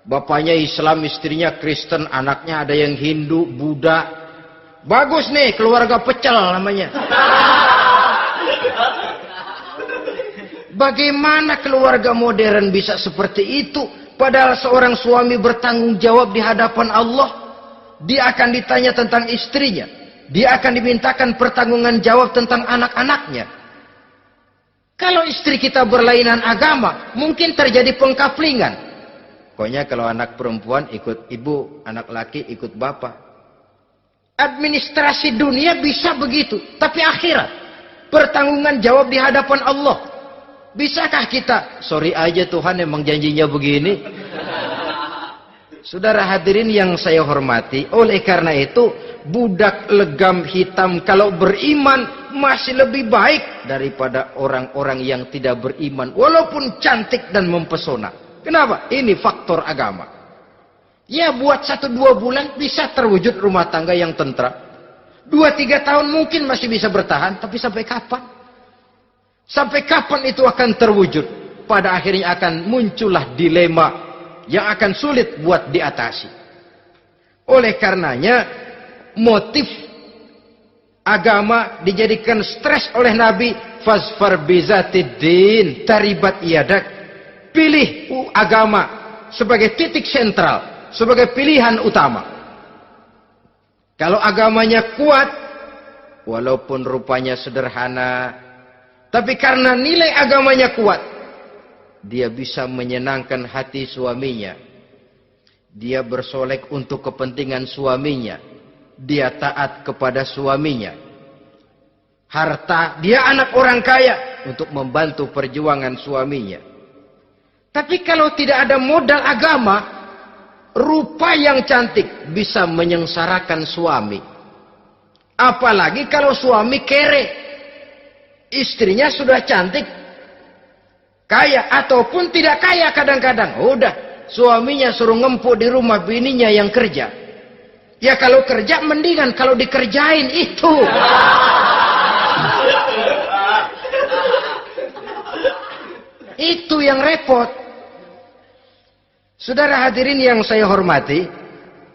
Bapaknya Islam, istrinya Kristen, anaknya ada yang Hindu, Buddha. Bagus nih, keluarga pecel namanya. Bagaimana keluarga modern bisa seperti itu? Padahal seorang suami bertanggung jawab di hadapan Allah. Dia akan ditanya tentang istrinya. Dia akan dimintakan pertanggungan jawab tentang anak-anaknya. Kalau istri kita berlainan agama, mungkin terjadi pengkaplingan. Pokoknya kalau anak perempuan ikut ibu, anak laki ikut bapak. Administrasi dunia bisa begitu. Tapi akhirat, pertanggungan jawab di hadapan Allah. Bisakah kita? Sorry aja Tuhan emang janjinya begini. Saudara hadirin yang saya hormati, oleh karena itu budak legam hitam kalau beriman masih lebih baik daripada orang-orang yang tidak beriman walaupun cantik dan mempesona. Kenapa? Ini faktor agama. Ya buat 1-2 bulan bisa terwujud rumah tangga yang tentram. 2-3 tahun mungkin masih bisa bertahan, tapi sampai kapan? Sampai kapan itu akan terwujud? Pada akhirnya akan muncullah dilema yang akan sulit buat diatasi. Oleh karenanya, motif agama dijadikan stres oleh Nabi. Fasfar bizatiddin taribat yadak. Pilih agama sebagai titik sentral, sebagai pilihan utama. Kalau agamanya kuat, walaupun rupanya sederhana, tapi karena nilai agamanya kuat, dia bisa menyenangkan hati suaminya. Dia bersolek untuk kepentingan suaminya. Dia taat kepada suaminya. Harta, dia anak orang kaya untuk membantu perjuangan suaminya. Tapi kalau tidak ada modal agama, rupa yang cantik bisa menyengsarakan suami. Apalagi kalau suami kere. Istrinya sudah cantik, kaya ataupun tidak kaya kadang-kadang. Udah, suaminya suruh ngempuk di rumah bininya yang kerja. Ya kalau kerja mendingan kalau dikerjain itu. Itu yang repot. Saudara hadirin yang saya hormati,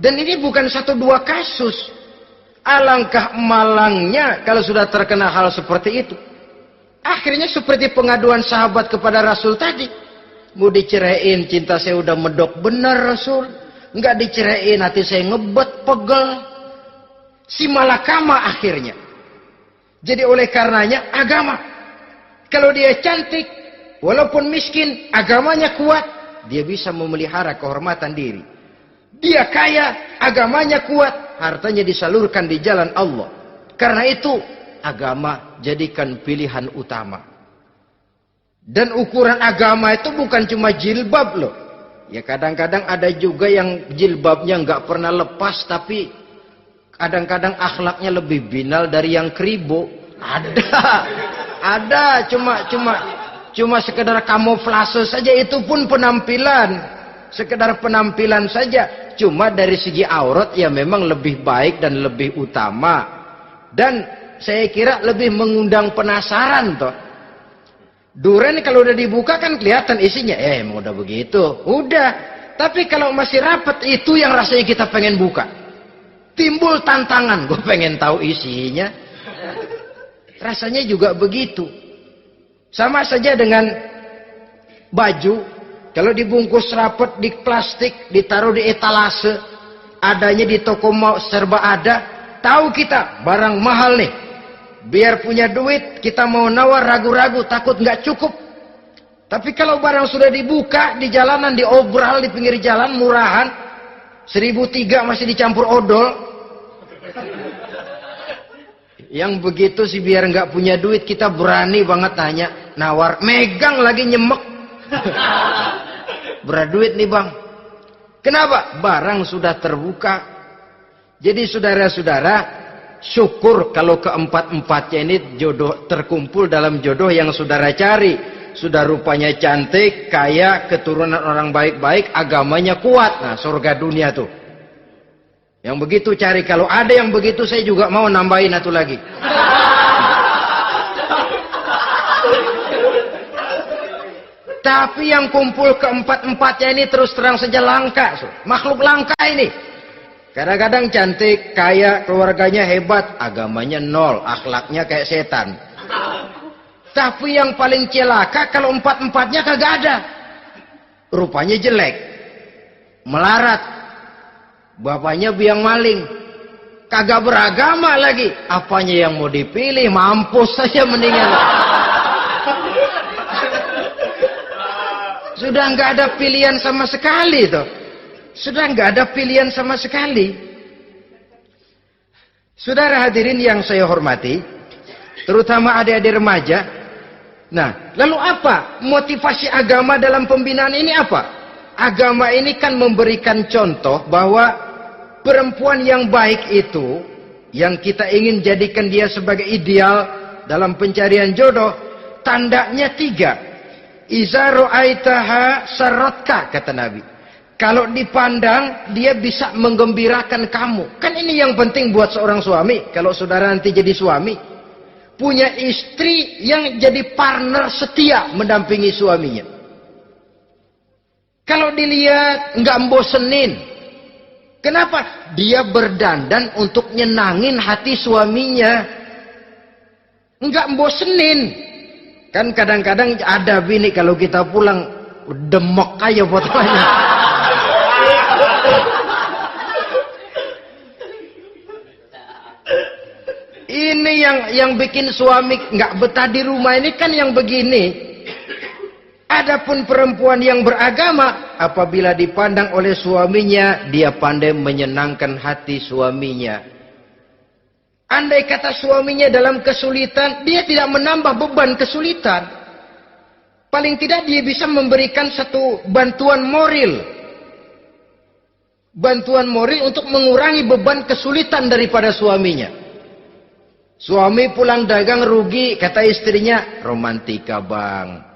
dan ini bukan satu dua kasus. Alangkah malangnya kalau sudah terkena hal seperti itu. Akhirnya seperti pengaduan sahabat kepada Rasul tadi. Mau diceraiin, cinta saya udah medok benar Rasul. Enggak diceraiin, hati saya ngebet, pegel. Si malakama akhirnya. Jadi oleh karenanya agama. Kalau dia cantik, walaupun miskin, agamanya kuat, dia bisa memelihara kehormatan diri. Dia kaya, agamanya kuat, hartanya disalurkan di jalan Allah. Karena itu, agama jadikan pilihan utama. Dan ukuran agama itu bukan cuma jilbab loh. Ya kadang-kadang ada juga yang jilbabnya nggak pernah lepas, tapi kadang-kadang akhlaknya lebih binal dari yang kribo. Ada, cuma sekedar kamuflase saja, itu pun penampilan. Sekedar penampilan saja. Cuma dari segi aurat ya memang lebih baik dan lebih utama. Dan saya kira lebih mengundang penasaran toh. Duren kalau udah dibuka kan kelihatan isinya. Emang udah begitu. Udah. Tapi kalau masih rapat, itu yang rasanya kita pengen buka. Timbul tantangan. Gue pengen tahu isinya. Rasanya juga begitu. Sama saja dengan baju. Kalau dibungkus rapat di plastik, ditaruh di etalase, adanya di toko mau serba ada, tahu kita barang mahal nih. Biar punya duit, kita mau nawar ragu-ragu, takut nggak cukup. Tapi kalau barang sudah dibuka di jalanan, diobral di pinggir jalan, murahan, 1.003 masih dicampur odol. Yang begitu sih biar nggak punya duit, kita berani banget tanya, nawar, megang lagi nyemek. Berat duit nih bang. Kenapa? Barang sudah terbuka. Jadi saudara-saudara, syukur kalau keempat-empatnya ini jodoh terkumpul dalam jodoh yang saudara cari. Sudah rupanya cantik, kaya, keturunan orang baik-baik, agamanya kuat. Nah, surga dunia tuh. Yang begitu cari. Kalau ada yang begitu, saya juga mau nambahin satu lagi. Tapi yang kumpul keempat-empatnya ini terus terang saja langka. Makhluk langka ini. Kadang-kadang cantik, kaya, keluarganya hebat, agamanya nol, akhlaknya kayak setan. Tapi yang paling celaka kalau empat-empatnya kagak ada. Rupanya jelek. Melarat. Bapaknya biang maling. Kagak beragama lagi. Apanya yang mau dipilih? Mampus saja mendingan. Sudah nggak ada pilihan sama sekali toh. Sudah nggak ada pilihan sama sekali. Saudara hadirin yang saya hormati, terutama adik-adik remaja. Nah, lalu apa motivasi agama dalam pembinaan ini apa? Agama ini kan memberikan contoh bahwa perempuan yang baik itu, yang kita ingin jadikan dia sebagai ideal dalam pencarian jodoh, tandanya 3. Iza ra'aitaha saratka, kata Nabi. Kalau dipandang, dia bisa menggembirakan kamu. Kan ini yang penting buat seorang suami. Kalau saudara nanti jadi suami, punya istri yang jadi partner setia mendampingi suaminya. Kalau dilihat, nggak membosenin. Kenapa? Dia berdandan untuk nyenangin hati suaminya. Enggak bosenin. Kan kadang-kadang ada bini kalau kita pulang demek aja fotonya. Ini yang bikin suami nggak betah di rumah ini kan yang begini. Adapun perempuan yang beragama, apabila dipandang oleh suaminya, dia pandai menyenangkan hati suaminya. Andai kata suaminya dalam kesulitan, dia tidak menambah beban kesulitan. Paling tidak dia bisa memberikan satu bantuan moral. Bantuan moral untuk mengurangi beban kesulitan daripada suaminya. Suami pulang dagang rugi, kata istrinya, romantika bang.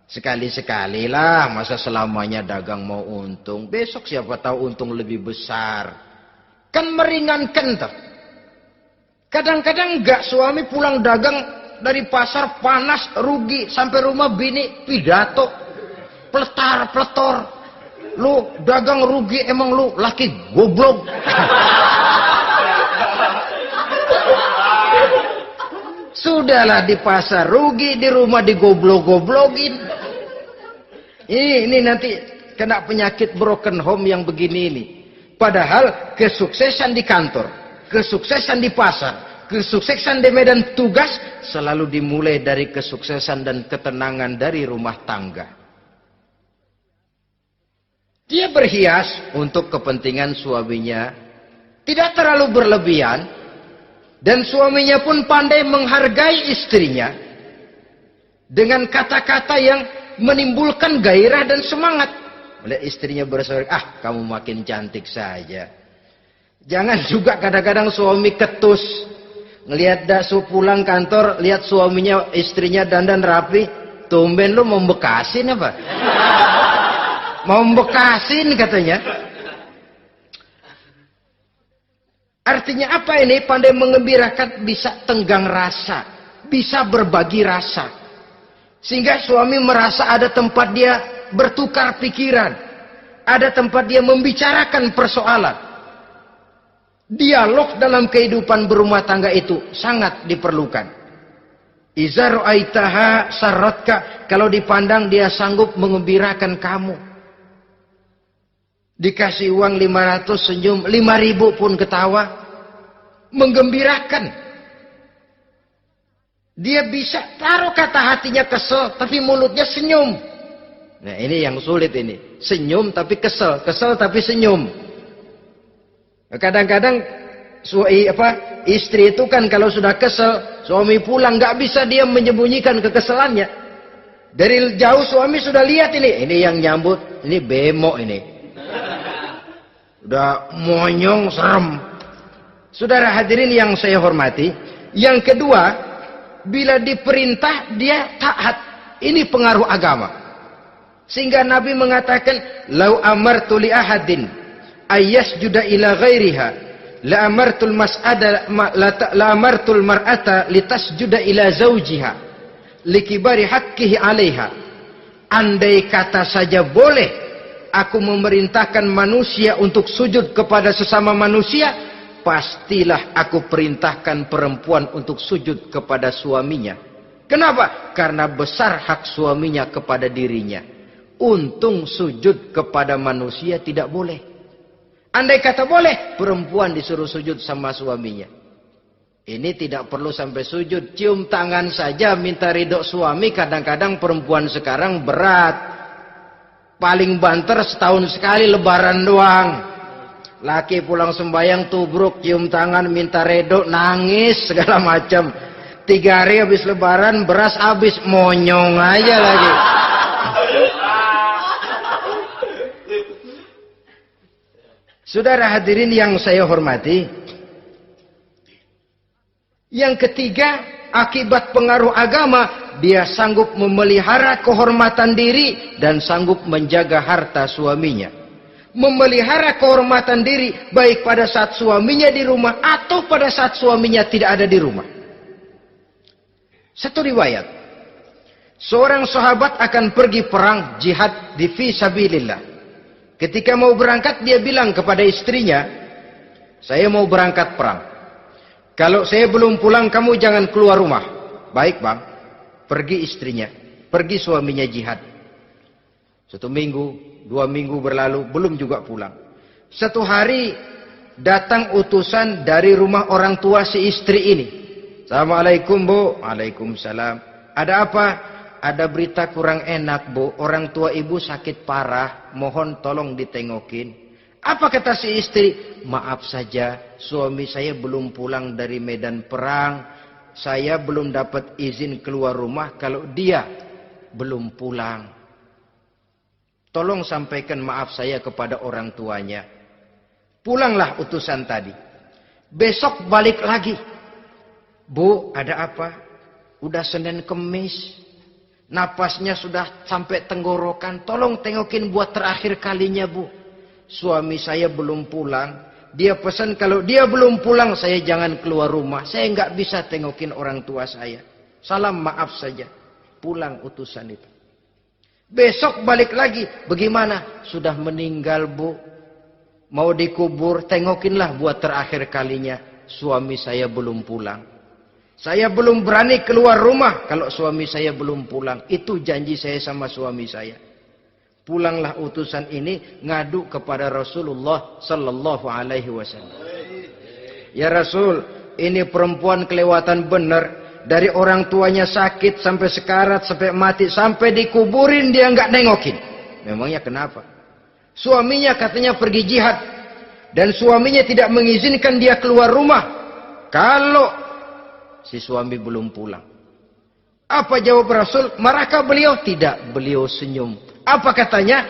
Sekali-sekali lah, masa selamanya dagang mau untung. Besok siapa tahu untung lebih besar. Kan meringankan toh. Kadang-kadang enggak, suami pulang dagang dari pasar panas, rugi. Sampai rumah bini pidato. Pletar-pletor. Lu dagang rugi, emang lu laki goblok. Sudahlah di pasar rugi, di rumah digoblok-goblokin. Ini nanti kena penyakit broken home yang begini ini. Padahal kesuksesan di kantor, kesuksesan di pasar, kesuksesan di medan tugas selalu dimulai dari kesuksesan dan ketenangan dari rumah tangga. Dia berhias untuk kepentingan suaminya, tidak terlalu berlebihan. Dan suaminya pun pandai menghargai istrinya dengan kata-kata yang menimbulkan gairah dan semangat. Melihat istrinya bersorak, kamu makin cantik saja. Jangan juga kadang-kadang suami ketus. Ngelihat daksu pulang kantor, lihat suaminya, istrinya dandan rapi. Tumben lu mau bekasin apa? Mau bekasin katanya. Artinya apa ini? Pandai mengembirakan, bisa tenggang rasa, bisa berbagi rasa. Sehingga suami merasa ada tempat dia bertukar pikiran, ada tempat dia membicarakan persoalan. Dialog dalam kehidupan berumah tangga itu sangat diperlukan. Iza ra'aitaha sarratka, kalau dipandang dia sanggup mengembirakan kamu. Dikasih uang 500 senyum, 5.000 pun ketawa. Menggembirakan. Dia bisa taruh kata hatinya kesel, tapi mulutnya senyum. Nah ini yang sulit ini. Senyum tapi kesel, kesel tapi senyum. Kadang-kadang istri itu kan kalau sudah kesel, suami pulang nggak bisa dia menyembunyikan kekesalannya. Dari jauh suami sudah lihat ini yang nyambut, ini bemo ini. Udah monyong, serem. Saudara hadirin yang saya hormati, yang kedua, bila diperintah dia taat. Ini pengaruh agama. Sehingga Nabi mengatakan, "Lau amartu li ahadin ayyasjuda ila ghairiha, la amartul mas'ada la amartul mar'ata litasjuda ila zawjiha likibari haqqihi 'alaiha." Andai kata saja boleh aku memerintahkan manusia untuk sujud kepada sesama manusia, pastilah aku perintahkan perempuan untuk sujud kepada suaminya. Kenapa? Karena besar hak suaminya kepada dirinya. Untung sujud kepada manusia tidak boleh. Andai kata boleh, perempuan disuruh sujud sama suaminya. Ini tidak perlu sampai sujud, cium tangan saja minta ridho suami. Kadang-kadang perempuan sekarang berat. Paling banter setahun sekali lebaran doang. Laki pulang sembahyang tubruk, cium tangan minta redo, nangis segala macam. 3 hari habis lebaran beras habis, monyong aja lagi. Saudara hadirin yang saya hormati, yang ketiga, akibat pengaruh agama, dia sanggup memelihara kehormatan diri dan sanggup menjaga harta suaminya. Memelihara kehormatan diri baik pada saat suaminya di rumah atau pada saat suaminya tidak ada di rumah. Satu riwayat, seorang sahabat akan pergi perang jihad di fi sabilillah. Ketika mau berangkat dia bilang kepada istrinya, saya mau berangkat perang. Kalau saya belum pulang kamu jangan keluar rumah. Baik bang. Pergi istrinya. Pergi suaminya jihad. 1 minggu, 2 minggu berlalu, belum juga pulang. Satu hari datang utusan dari rumah orang tua si istri ini. Assalamualaikum bu. Waalaikumsalam. Ada apa? Ada berita kurang enak bu. Orang tua ibu sakit parah. Mohon tolong ditengokin. Apa kata si istri? Maaf saja, suami saya belum pulang dari medan perang. Saya belum dapat izin keluar rumah kalau dia belum pulang. Tolong sampaikan maaf saya kepada orang tuanya. Pulanglah utusan tadi. Besok balik lagi. Bu, ada apa? Udah Senin Kemis. Napasnya sudah sampai tenggorokan. Tolong tengokin buat terakhir kalinya bu. Suami saya belum pulang. Dia pesan kalau dia belum pulang saya jangan keluar rumah. Saya nggak bisa tengokin orang tua saya. Salam maaf saja. Pulang utusan itu. Besok balik lagi. Bagaimana? Sudah meninggal bu. Mau dikubur. Tengokinlah buat terakhir kalinya. Suami saya belum pulang. Saya belum berani keluar rumah kalau suami saya belum pulang. Itu janji saya sama suami saya. Pulanglah utusan ini ngadu kepada Rasulullah sallallahu alaihi wasallam. Ya Rasul, ini perempuan kelewatan benar. Dari orang tuanya sakit sampai sekarat, sampai mati, sampai dikuburin dia nggak nengokin. Memangnya kenapa? Suaminya katanya pergi jihad dan suaminya tidak mengizinkan dia keluar rumah kalau si suami belum pulang. Apa jawab Rasul? Marahkah beliau? Tidak, beliau senyum. Apa katanya?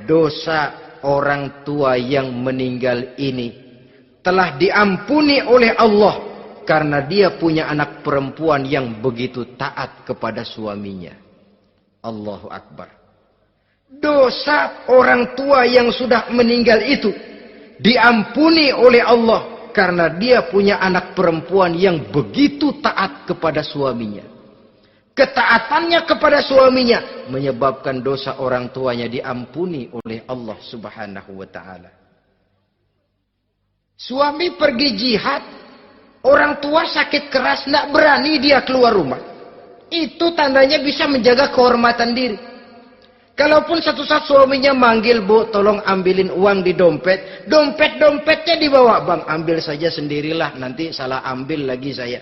Dosa orang tua yang meninggal ini telah diampuni oleh Allah karena dia punya anak perempuan yang begitu taat kepada suaminya. Allahu Akbar. Dosa orang tua yang sudah meninggal itu diampuni oleh Allah karena dia punya anak perempuan yang begitu taat kepada suaminya. Ketaatannya kepada suaminya menyebabkan dosa orang tuanya diampuni oleh Allah Subhanahu wa taala. Suami pergi jihad, orang tua sakit keras, tidak berani dia keluar rumah. Itu tandanya bisa menjaga kehormatan diri. Kalaupun satu saat suaminya manggil, bu, tolong ambilin uang di dompet. Dompetnya dibawa, bang, ambil saja sendirilah, nanti salah ambil lagi saya.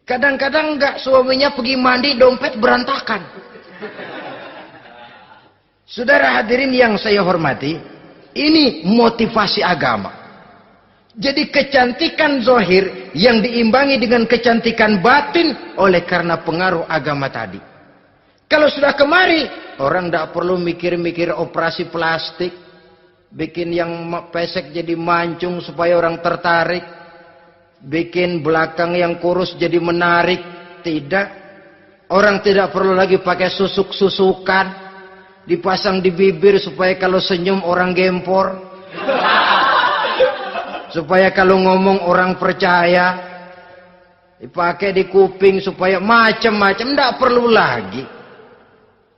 Kadang-kadang enggak, suaminya pergi mandi, dompet berantakan. Saudara hadirin yang saya hormati, ini motivasi agama. Jadi kecantikan zahir yang diimbangi dengan kecantikan batin oleh karena pengaruh agama tadi. Kalau sudah kemari, orang tidak perlu mikir-mikir operasi plastik, bikin yang pesek jadi mancung supaya orang tertarik, bikin belakang yang kurus jadi menarik. Tidak. Orang tidak perlu lagi pakai susuk-susukan, dipasang di bibir supaya kalau senyum orang gempor, supaya kalau ngomong orang percaya, dipakai di kuping supaya macam-macam. Tidak perlu lagi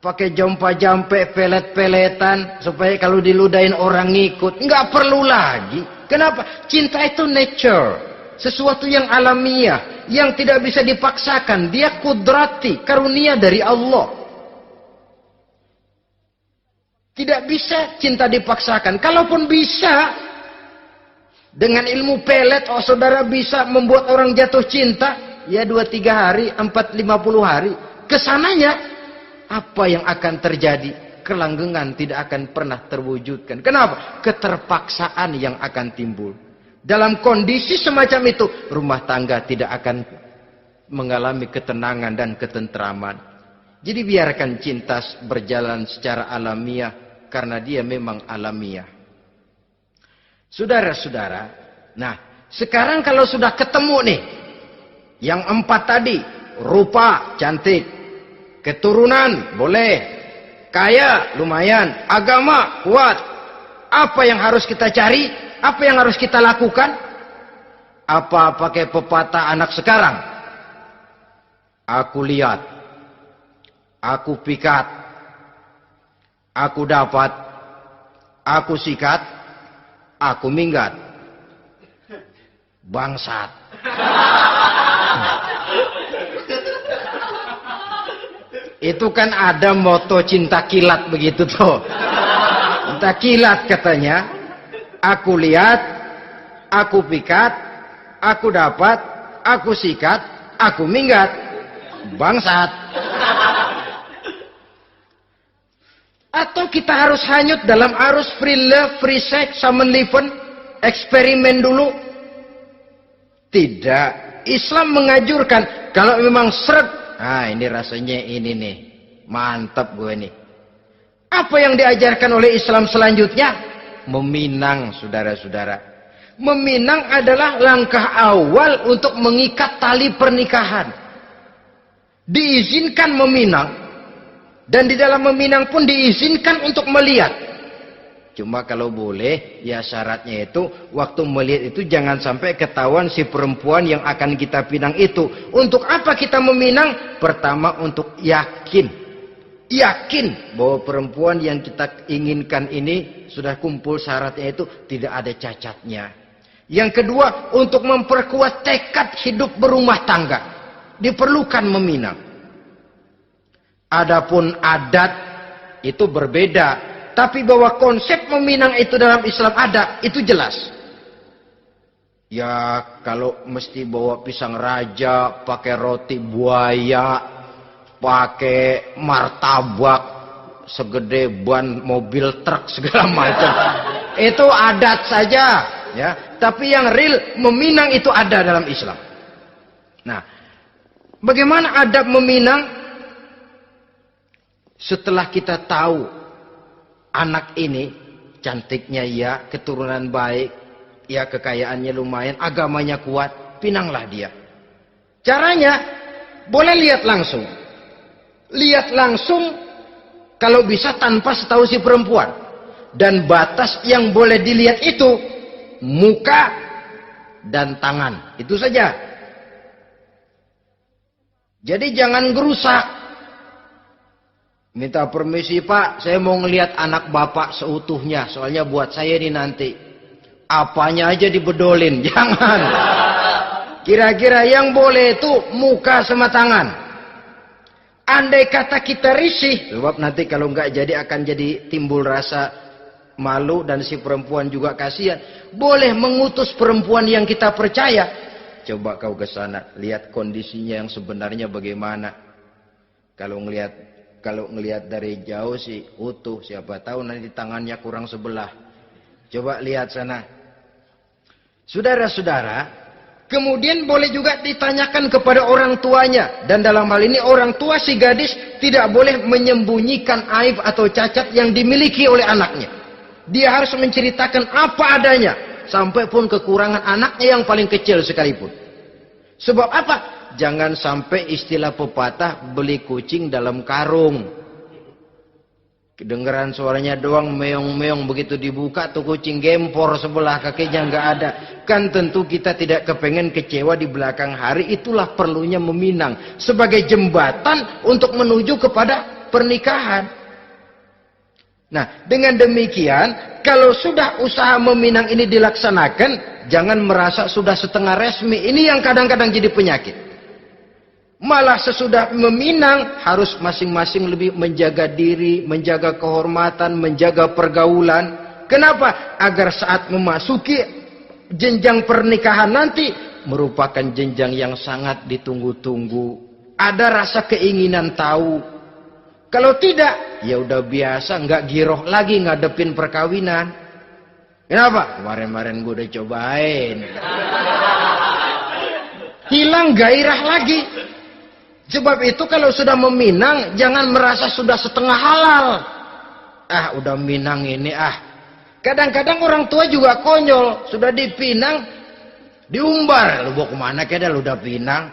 pakai jompa-jampe, pelet-peletan supaya kalau diludahin orang ngikut. Nggak perlu lagi. Kenapa? Cinta itu nature, sesuatu yang alamiah, yang tidak bisa dipaksakan. Dia kudrati, karunia dari Allah. Tidak bisa cinta dipaksakan. Kalaupun bisa, dengan ilmu pelet, oh saudara bisa membuat orang jatuh cinta, ya 2-3 hari, 4-50 hari. Kesananya, apa yang akan terjadi? Kelanggengan tidak akan pernah terwujudkan. Kenapa? Keterpaksaan yang akan timbul. Dalam kondisi semacam itu, rumah tangga tidak akan mengalami ketenangan dan ketentraman. Jadi biarkan cinta berjalan secara alamiah, karena dia memang alamiah. Saudara-saudara, nah sekarang kalau sudah ketemu nih, yang 4 tadi, rupa cantik, keturunan boleh, kaya lumayan, agama kuat. Apa yang harus kita cari? Apa yang harus kita lakukan? Apa pakai pepatah anak sekarang? Aku lihat, aku pikat, aku dapat, aku sikat, aku minggat. Bangsat. Itu kan ada moto cinta kilat begitu tuh. Cinta kilat katanya. Aku lihat, aku pikat, aku dapat, aku sikat, aku minggat. Bangsat. Atau kita harus hanyut dalam arus free love, free sex, summon living, eksperimen dulu? Tidak. Islam menganjurkan kalau memang seret, ini rasanya ini nih, mantap gue nih. Apa yang diajarkan oleh Islam selanjutnya? Meminang, saudara-saudara. Meminang adalah langkah awal untuk mengikat tali pernikahan. Diizinkan meminang. Dan di dalam meminang pun diizinkan untuk melihat. Cuma kalau boleh, ya syaratnya itu, waktu melihat itu jangan sampai ketahuan si perempuan yang akan kita pinang itu. Untuk apa kita meminang? Pertama, untuk yakin. Yakin bahwa perempuan yang kita inginkan ini sudah kumpul syaratnya itu, tidak ada cacatnya. Yang kedua, untuk memperkuat tekad hidup berumah tangga. Diperlukan meminang. Adapun adat itu berbeda. Tapi bahwa konsep meminang itu dalam Islam ada, itu jelas. Ya kalau mesti bawa pisang raja, pakai roti buaya, pakai martabak segede ban mobil truk segala macam. Itu adat saja, ya. Tapi yang real meminang itu ada dalam Islam. Nah, bagaimana adab meminang? Setelah kita tahu anak ini cantiknya ya, keturunan baik, ya kekayaannya lumayan, agamanya kuat, pinanglah dia. Caranya boleh lihat langsung. Lihat langsung kalau bisa tanpa setahu si perempuan. Dan batas yang boleh dilihat itu muka dan tangan. Itu saja. Jadi jangan gerusak. Minta permisi Pak, saya mau ngelihat anak bapak seutuhnya. Soalnya buat saya ini nanti. Apanya aja dibedolin, jangan. Kira-kira yang boleh itu muka sama tangan. Andai kata kita risih, sebab nanti kalau nggak jadi akan jadi timbul rasa malu dan si perempuan juga kasihan. Boleh mengutus perempuan yang kita percaya. Coba kau ke sana, lihat kondisinya yang sebenarnya bagaimana. Kalau ngelihat dari jauh sih utuh, siapa tahu nanti tangannya kurang sebelah. Coba lihat sana. Saudara-saudara, kemudian boleh juga ditanyakan kepada orang tuanya. Dan dalam hal ini orang tua si gadis tidak boleh menyembunyikan aib atau cacat yang dimiliki oleh anaknya. Dia harus menceritakan apa adanya. Sampai pun kekurangan anaknya yang paling kecil sekalipun. Sebab apa? Jangan sampai istilah pepatah beli kucing dalam karung. Kedengeran suaranya doang meong-meong, begitu dibuka tuh kucing gempor sebelah kakinya nggak ada. Kan tentu kita tidak kepengen kecewa di belakang hari. Itulah perlunya meminang sebagai jembatan untuk menuju kepada pernikahan. Nah, dengan demikian kalau sudah usaha meminang ini dilaksanakan, jangan merasa sudah setengah resmi. Ini yang kadang-kadang jadi penyakit. Malah sesudah meminang harus masing-masing lebih menjaga diri, menjaga kehormatan, menjaga pergaulan. Kenapa? Agar saat memasuki jenjang pernikahan nanti merupakan jenjang yang sangat ditunggu-tunggu. Ada rasa keinginan tahu. Kalau tidak, ya udah biasa, nggak giroh lagi ngadepin perkawinan. Kenapa? Kemarin-kemarin gue udah cobain. Hilang gairah lagi. Sebab itu kalau sudah meminang, jangan merasa sudah setengah halal. Udah minang ini Kadang-kadang orang tua juga konyol. Sudah dipinang, diumbar. Lu mau kemana keda lu udah pinang?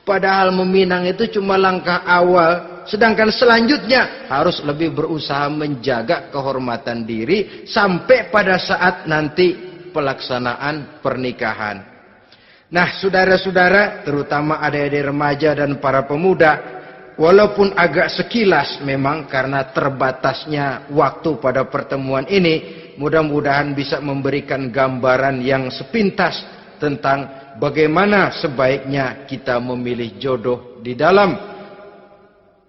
Padahal meminang itu cuma langkah awal. Sedangkan selanjutnya harus lebih berusaha menjaga kehormatan diri. Sampai pada saat nanti pelaksanaan pernikahan. Nah, saudara-saudara, terutama adik-adik remaja dan para pemuda, walaupun agak sekilas memang karena terbatasnya waktu pada pertemuan ini, mudah-mudahan bisa memberikan gambaran yang sepintas tentang bagaimana sebaiknya kita memilih jodoh di dalam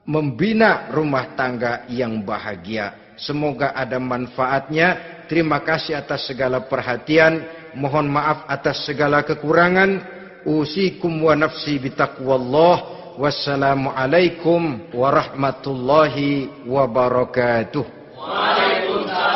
membina rumah tangga yang bahagia. Semoga ada manfaatnya. Terima kasih atas segala perhatian. Mohon maaf atas segala kekurangan. Usikum wa nafsi bitaqwallah. Wassalamualaikum warahmatullahi wabarakatuh. Waalaikumsalam.